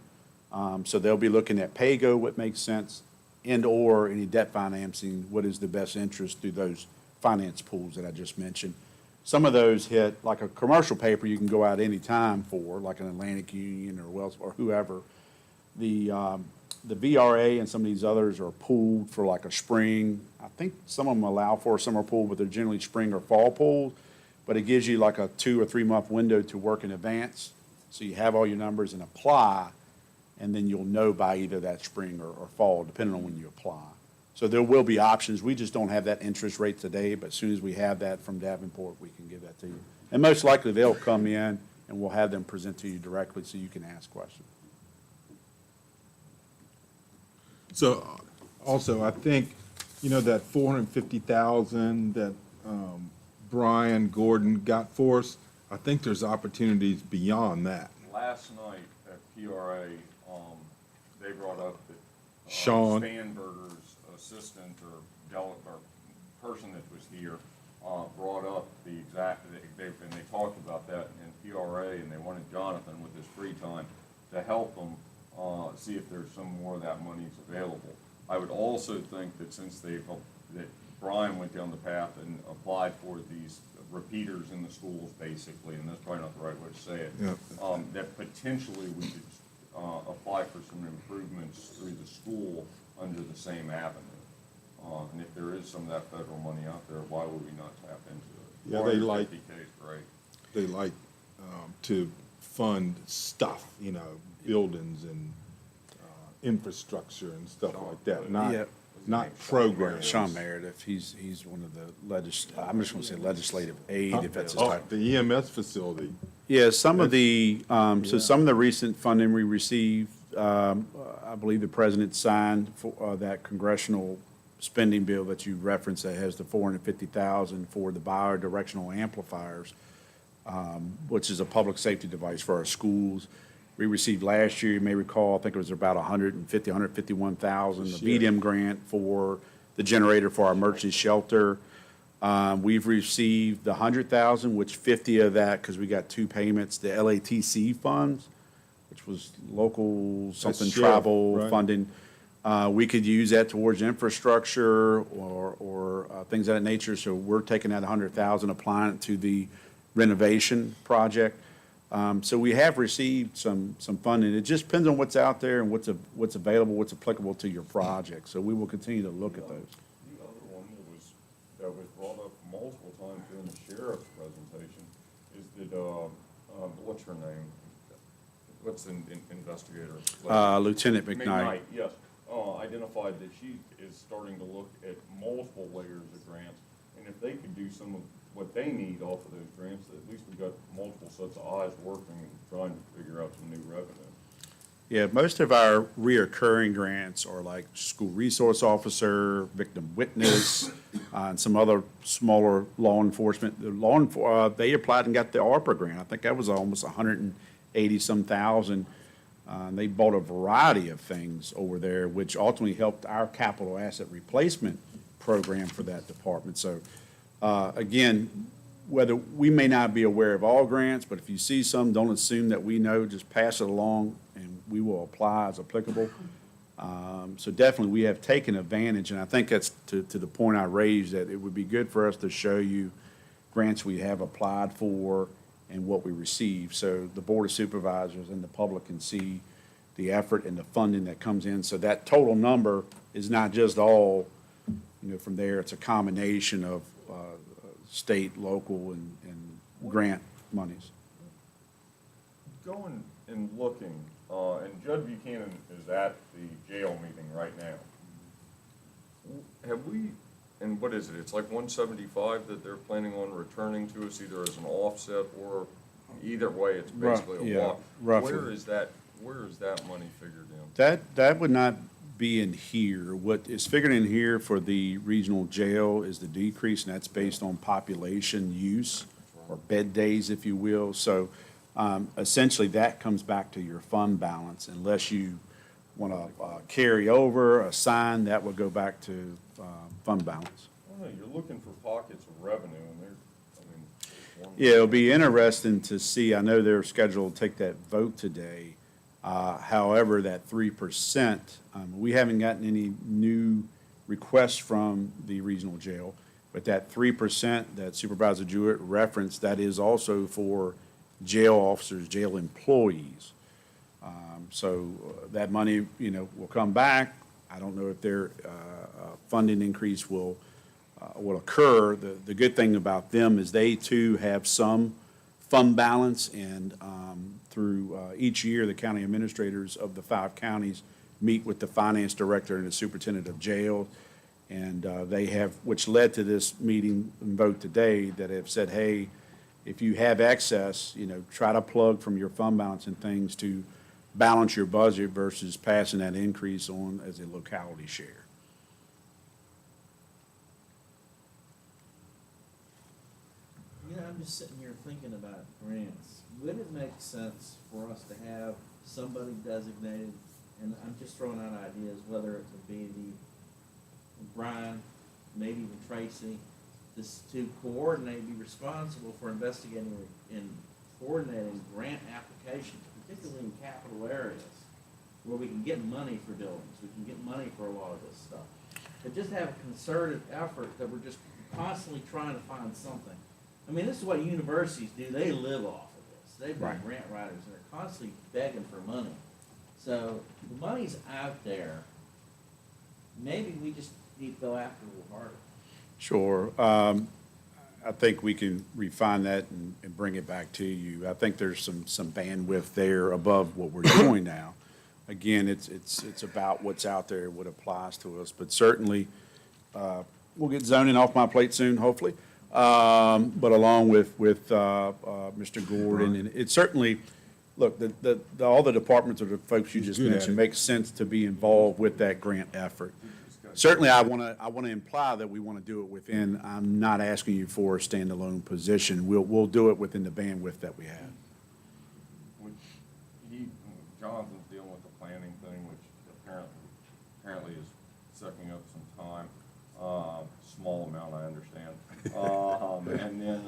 So they'll be looking at PAYGO, what makes sense, and/or any debt financing, what is the best interest through those finance pools that I just mentioned. Some of those hit, like a commercial paper, you can go out any time for, like an Atlantic Union or Wells or whoever. The VRA and some of these others are pooled for like a spring. I think some of them allow for a summer pool, but they're generally spring or fall pools. But it gives you like a 2 or 3 month window to work in advance. So you have all your numbers and apply, and then you'll know by either that spring or fall, depending on when you apply. So there will be options. We just don't have that interest rate today, but as soon as we have that from Davenport, we can give that to you. And most likely, they'll come in, and we'll have them present to you directly so you can ask questions. So also, I think, that 450,000 that Brian Gordon got for us, I think there's opportunities beyond that. Last night at PRA, they brought up that Sean. Spanberger's assistant or person that was here brought up the exact, and they talked about that in PRA, and they wanted Jonathan with his free time to help them see if there's some more of that money's available. I would also think that since that Brian went down the path and applied for these repeaters in the schools, basically, and that's probably not the right way to say it, Yeah. that potentially we could apply for some improvements through the school under the same avenue. And if there is some of that federal money out there, why would we not tap into it? Yeah, they like- 450K is great. They like to fund stuff, buildings and infrastructure and stuff like that, Yeah. not programs. Sean Meredith, he's one of the I'm just gonna say legislative aid, if that's his Oh, title. the EMS facility. Yeah, some of the, some of the recent funding we received, I believe the president signed for, that congressional spending bill that you referenced that has the 450,000 for the bidirectional amplifiers, which is a public safety device for our schools. We received last year, you may recall, I think it was about 151,000, the VDM grant for the generator for our emergency shelter. We've received the 100,000, which 50 of that, because we got 2 payments, the LATC funds, which was local something sheriff, travel right? funding. We could use that towards infrastructure or things of that nature. So we're taking that 100,000, applying it to the renovation project. So we have received some funding. It just depends on what's out there and what's available, what's applicable to your project. So we will continue to look at those. The other one that was brought up multiple times during the sheriff's presentation is that, what's her name? What's the investigator? Lieutenant McKnight. Yes, identified that she is starting to look at multiple layers of grants. And if they could do some of what they need off of those grants, at least we've got multiple sets of eyes working and trying to figure out some new revenue. Yeah, most of our reoccurring grants are like school resource officer, victim witness, and some other smaller law enforcement. They applied and got the ARPA grant. I think that was almost 180-some thousand. They bought a variety of things over there, which ultimately helped our capital asset replacement program for that department. So, again, whether we may not be aware of all grants, but if you see some, don't assume that we know, just pass it along and we will apply as applicable. So definitely we have taken advantage, and I think that's to the point I raised, that it would be good for us to show you grants we have applied for and what we receive. So the Board of Supervisors and the public can see the effort and the funding that comes in. So that total number is not just all, from there. It's a combination of state, local, and grant monies. Going and looking, and Judd Buchanan is at the jail meeting right now. Have we, and what is it? It's like 175 that they're planning on returning to us either as an offset or either way, it's basically a walk. Roughly. Where is that money figured in? That would not be in here. What is figured in here for the regional jail is the decrease, and that's based on population use or bed days, if you will. So essentially, that comes back to your fund balance. Unless you want to carry over, assign, that would go back to fund balance. I don't know, you're looking for pockets of revenue, and Yeah, it'll be interesting to see. I know they're scheduled to take that vote today However, that 3%, we haven't gotten any new requests from the regional jail, but that 3% that Supervisor Jewett referenced, that is also for jail officers, jail employees. That money, will come back. I don't know if their funding increase will occur. The good thing about them is they too have some fund balance, and through each year, the county administrators of the 5 counties meet with the finance director and the superintendent of jail, and they have, which led to this meeting and vote today, that have said, hey, if you have excess, try to plug from your fund balance and things to balance your budget versus passing that increase on as a locality share. I'm just sitting here thinking about grants. Would it make sense for us to have somebody designated, and I'm just throwing out ideas, whether it would be Brian, maybe even Tracy, to coordinate, be responsible for investigating and coordinating grant applications, particularly in capital areas, where we can get money for buildings, we can get money for a lot of this stuff. But just have a concerted effort that we're just constantly trying to find something. I mean, this is what universities do. They live off of this. They've been grant writers, and they're constantly begging for money. So the money's out there. Maybe we just need to go after it a little harder. Sure. I think we can refine that and bring it back to you. I think there's some bandwidth there above what we're doing now. Again, it's about what's out there, what applies to us, but certainly, we'll get zoning off my plate soon, hopefully. But along with Mr. Gordon, and it certainly, look, all the departments or the folks you just mentioned, makes sense to be involved with that grant effort. Certainly, I want to imply that we want to do it within, I'm not asking you for a standalone position. We'll do it within the bandwidth that we have. Jonathan's dealing with the planning thing, which apparently is sucking up some time. Small amount, I understand. And then,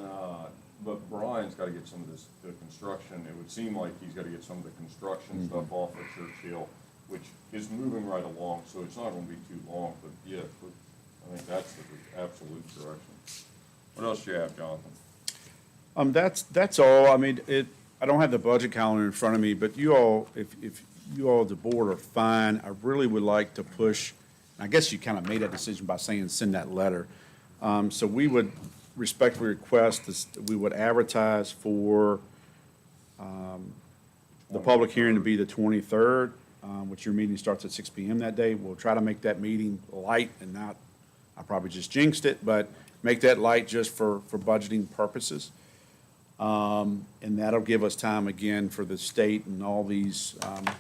but Brian's got to get some of the construction. It would seem like he's got to get some of the construction stuff off of Churchill, which is moving right along, so it's not going to be too long, but yeah, I think that's the absolute direction. What else do you have, Jonathan? That's all. I mean, I don't have the budget calendar in front of me, but you all, if you all, the board, are fine, I really would like to push, I guess you kind of made that decision by saying send that letter. So we would respectfully request that we would advertise for the public hearing to be the 23rd, which your meeting starts at 6 p.m. that day. We'll try to make that meeting light and not, I probably just jinxed it, but make that light just for budgeting purposes. And that'll give us time again for the state and all these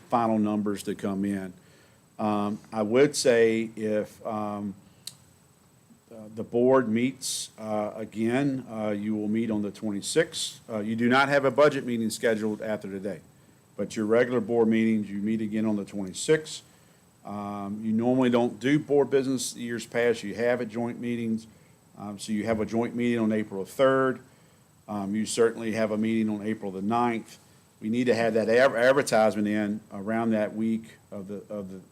final numbers to come in. I would say if the board meets again, you will meet on the 26th. You do not have a budget meeting scheduled after today, but your regular board meetings, you meet again on the 26th. You normally don't do board business years past. You have at joint meetings. So you have a joint meeting on April 3rd. You certainly have a meeting on April the 9th. We need to have that advertisement in around that week of the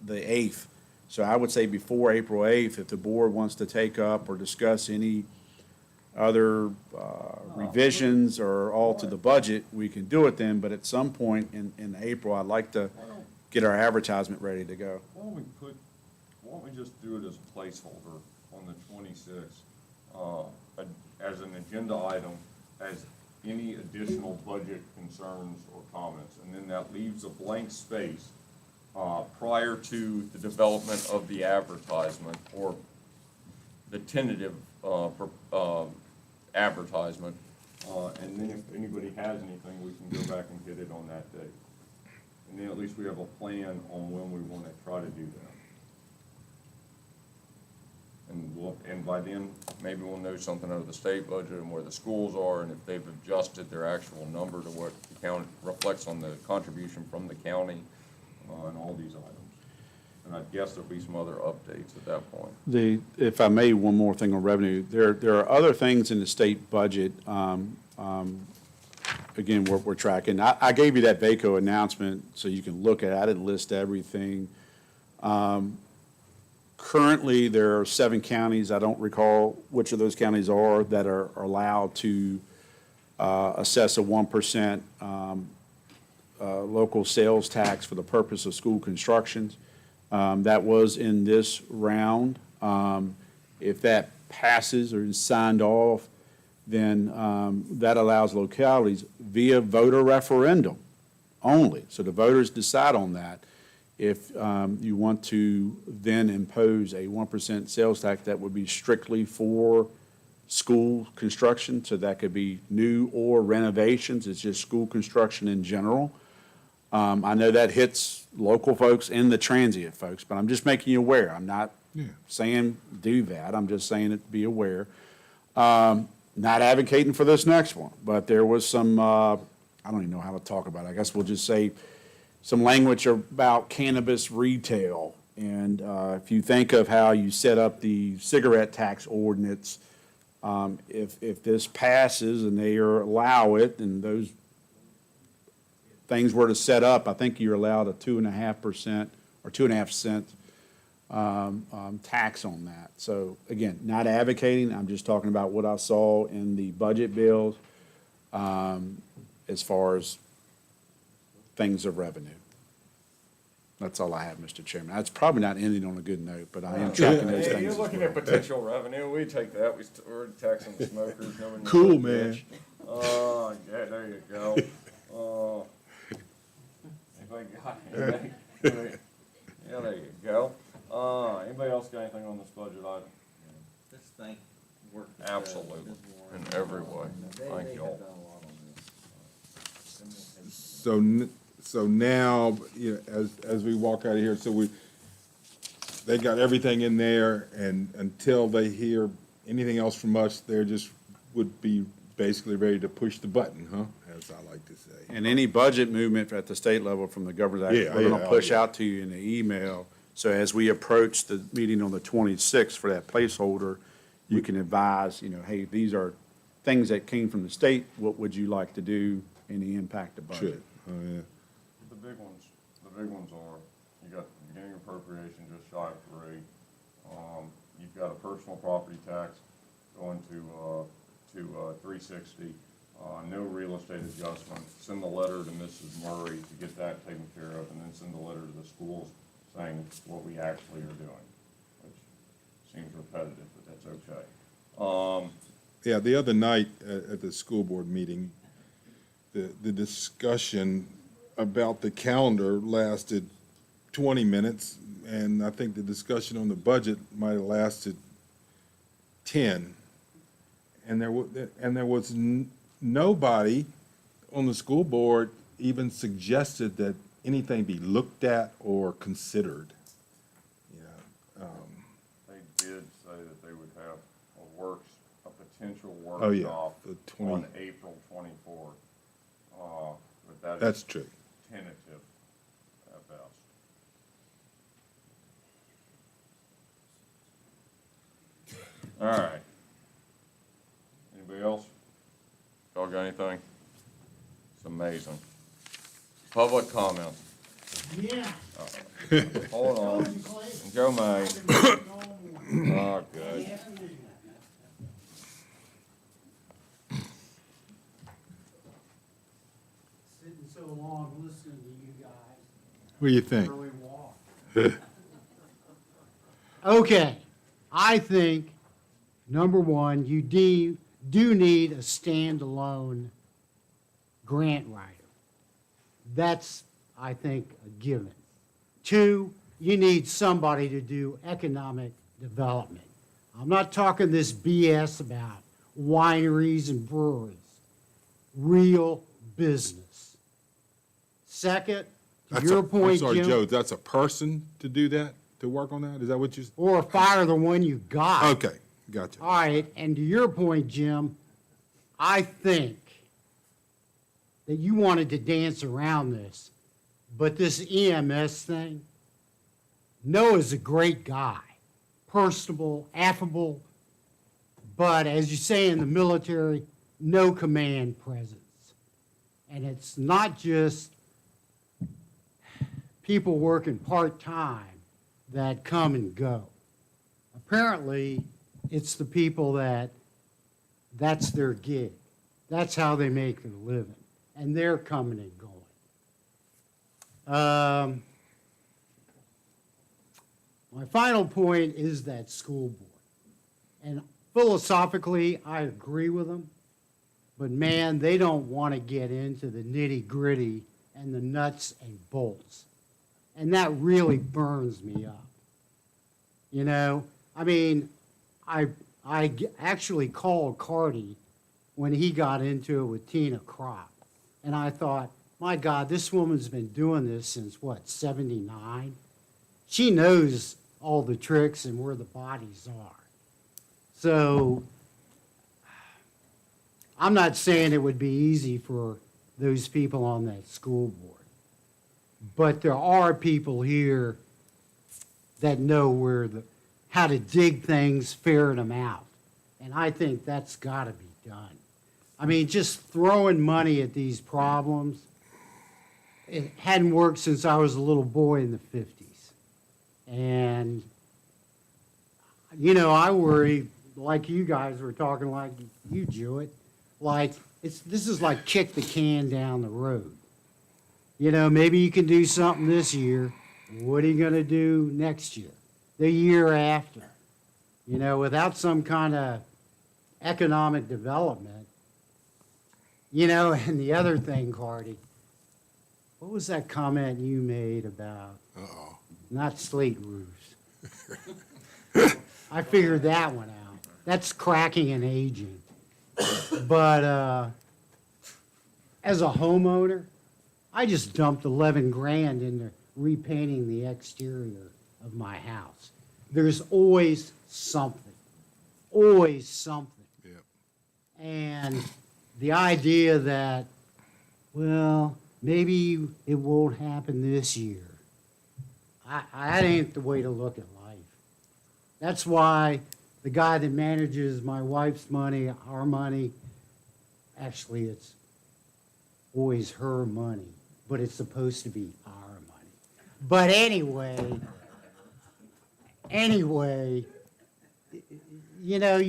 8th. So I would say before April 8th, if the board wants to take up or discuss any other revisions or alter the budget, we can do it then. But at some point in April, I'd like to get our advertisement ready to go. Why don't we just do it as a placeholder on the 26th, as an agenda item, as any additional budget concerns or comments, and then that leaves a blank space prior to the development of the advertisement or the tentative advertisement, and then if anybody has anything, we can go back and get it on that date. And then at least we have a plan on when we want to try to do that. And by then, maybe we'll know something out of the state budget and where the schools are, and if they've adjusted their actual number to what the county reflects on the contribution from the county, and all these items. And I guess there'll be some other updates at that point. If I may, one more thing on revenue. There are other things in the state budget again, we're tracking. I gave you that VACO announcement so you can look at it. I didn't list everything. Currently, there are 7 counties, I don't recall which of those counties are, that are allowed to assess a 1% local sales tax for the purpose of school constructions. That was in this round. If that passes or is signed off, then that allows localities via voter referendum only. So the voters decide on that. If you want to then impose a 1% sales tax, that would be strictly for school construction. So that could be new or renovations. It's just school construction in general. I know that hits local folks and the transient folks, but I'm just making you aware. I'm not saying do that. I'm just saying it, be aware. Not advocating for this next one, but there was some, I don't even know how to talk about it. I guess we'll just say some language about cannabis retail. And if you think of how you set up the cigarette tax ordinance, if this passes and they allow it and those things were to set up, I think you're allowed a 2.5% or 2.5 cents tax on that. So again, not advocating, I'm just talking about what I saw in the budget bills as far as things of revenue. That's all I have, Mr. Chairman. That's probably not ending on a good note, but I am tracking those Hey, things. you're as looking well. at potential revenue, we take that, we're taxing the smokers. No one knows Cool, what man. bitch. Yeah, there you go. Anybody got anything? Yeah, there you go. Anybody else got anything on this budget item? Just thank work. Absolutely, in every way. Thank you all. So now, you know, as we walk out of here, they got everything in there, and until they hear anything else from us, they're just, would be basically ready to push the button, huh? As I like to say. And any budget movement at the state level from the governor's Yeah, act, we're gonna yeah, push yeah. out to you in the email. So as we approach the meeting on the 26th for that placeholder, you can advise, you know, hey, these are things that came from the state. What would you like to do? Any impact to budget? Should, oh, yeah. The big ones are, you got the beginning appropriation just shy of 3. You've got a personal property tax going to 360. No real estate adjustment. Send the letter to Mrs. Murray to get that taken care of, and then send the letter to the schools saying what we actually are doing, which seems repetitive, but that's okay. Yeah, the other night at the school board meeting, the discussion about the calendar lasted 20 minutes, and I think the discussion on the budget might have lasted 10. And there was nobody on the school board even suggested that anything be looked at or considered. You know, They did say that they would have a potential Oh, yeah, workshop the 20 on April 24th. But that's true. tentative at best. All right. Anybody else? Y'all got anything? It's amazing. Public comment. Yeah. Hold on. Joe May. Oh, good. Sitting so long listening to you guys. What do you think? Really walk. Okay, I think, number one, you do need a standalone grant writer. That's, I think, a given. 2, you need somebody to do economic development. I'm not talking this BS about wineries and breweries. Real business. Second, to your point, I'm sorry, Jim, Joe, that's a person to do that, to work on that? Is that what you? or fire the one you got. Okay, gotcha. All right, and to your point, Jim, I think that you wanted to dance around this, but this EMS thing, Noah's a great guy, personable, affable, but as you say in the military, no command presence. And it's not just people working part-time that come and go. Apparently, it's the people that's their gig. That's how they make their living. And they're coming and going. My final point is that school board. And philosophically, I agree with them. But man, they don't want to get into the nitty-gritty and the nuts and bolts. And that really burns me up. You know, I mean, I actually called Carty when he got into it with Tina Crop. And I thought, my God, this woman's been doing this since, what, 79? She knows all the tricks and where the bodies are. So I'm not saying it would be easy for those people on that school board. But there are people here that know how to dig things, ferret them out. And I think that's got to be done. I mean, just throwing money at these problems, it hadn't worked since I was a little boy in the 50s. And, you know, I worry, like you guys were talking, like you, Jewett, like this is like kick the can down the road. You know, maybe you can do something this year. What are you going to do next year? The year after? You know, without some kind of economic development. You know, and the other thing, Carty, what was that comment you made about not slate roofs? I figured that one out. That's cracking and aging. But as a homeowner, I just dumped 11 grand into repainting the exterior of my house. There's always something. Always something. Yep. And the idea that, well, maybe it won't happen this year. That ain't the way to look at life. That's why the guy that manages my wife's money, our money, actually it's always her money, but it's supposed to be our money. But anyway, you know,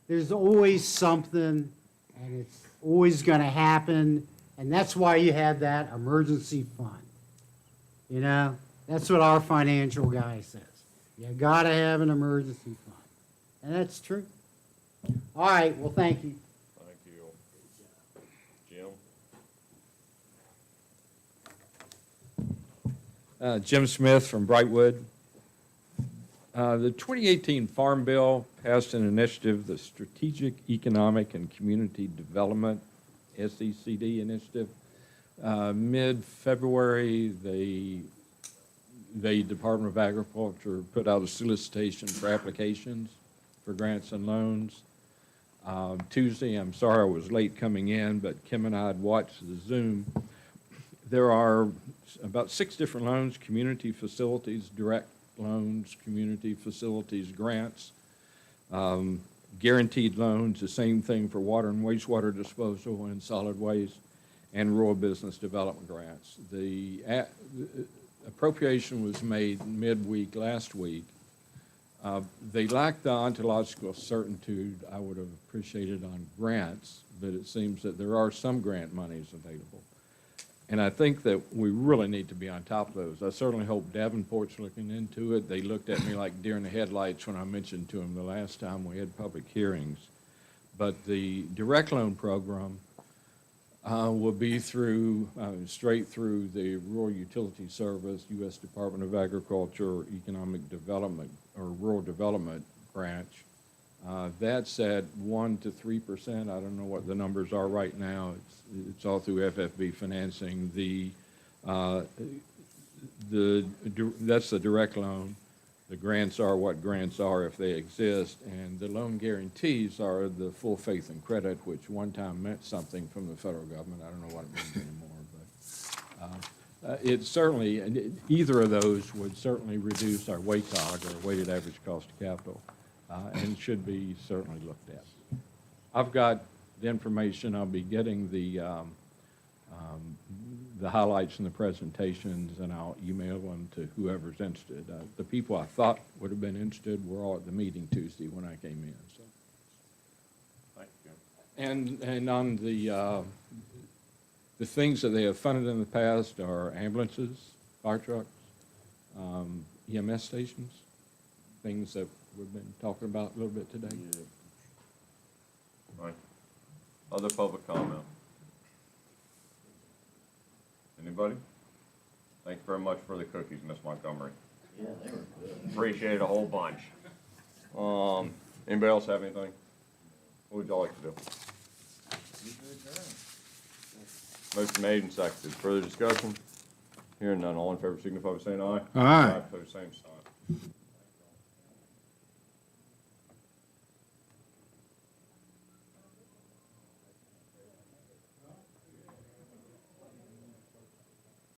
there's always something, and it's always going to happen, and that's why you have that emergency fund. You know, that's what our financial guy says. You got to have an emergency fund, and that's true. All right, well, thank you. Thank you. Jim? Jim Smith from Brightwood. The 2018 Farm Bill passed an initiative, the Strategic Economic and Community Development, SECD initiative. Mid-February, the Department of Agriculture put out a solicitation for applications for grants and loans. Tuesday, I'm sorry I was late coming in, but Kim and I had watched the Zoom. There are about 6 different loans: community facilities, direct loans, community facilities, grants, guaranteed loans, the same thing for water and wastewater disposal and solid waste, and rural business development grants. The appropriation was made midweek last week. They lack the ontological certitude I would have appreciated on grants, but it seems that there are some grant monies available. And I think that we really need to be on top of those. I certainly hope Davenport's looking into it. They looked at me like deer in the headlights when I mentioned to them the last time we had public hearings. But the direct loan program will be through, straight through the Rural Utility Service, U.S. Department of Agriculture, Economic Development, or Rural Development branch. That's at 1 to 3%. I don't know what the numbers are right now. It's all through FFB financing. That's the direct loan. The grants are what grants are if they exist, and the loan guarantees are the full faith and credit, which one time meant something from the federal government. I don't know what it means anymore, but it certainly, either of those would certainly reduce our WACOG, or weighted average cost of capital, and should be certainly looked at. I've got the information. I'll be getting the highlights in the presentations, and I'll email them to whoever's interested. The people I thought would have been interested were all at the meeting Tuesday when I came in, so. Thank you. And on the things that they have funded in the past are ambulances, fire trucks, EMS stations, things that we've been talking about a little bit today. Right. Other public comment? Anybody? Thanks very much for the cookies, Miss Montgomery. Yeah, they were good. Appreciate it a whole bunch. Anybody else have anything? What would y'all like to do? Motion made and seconded. Further discussion? Hearing none, all in favor signify by saying aye. Aye. Opposed, same sign.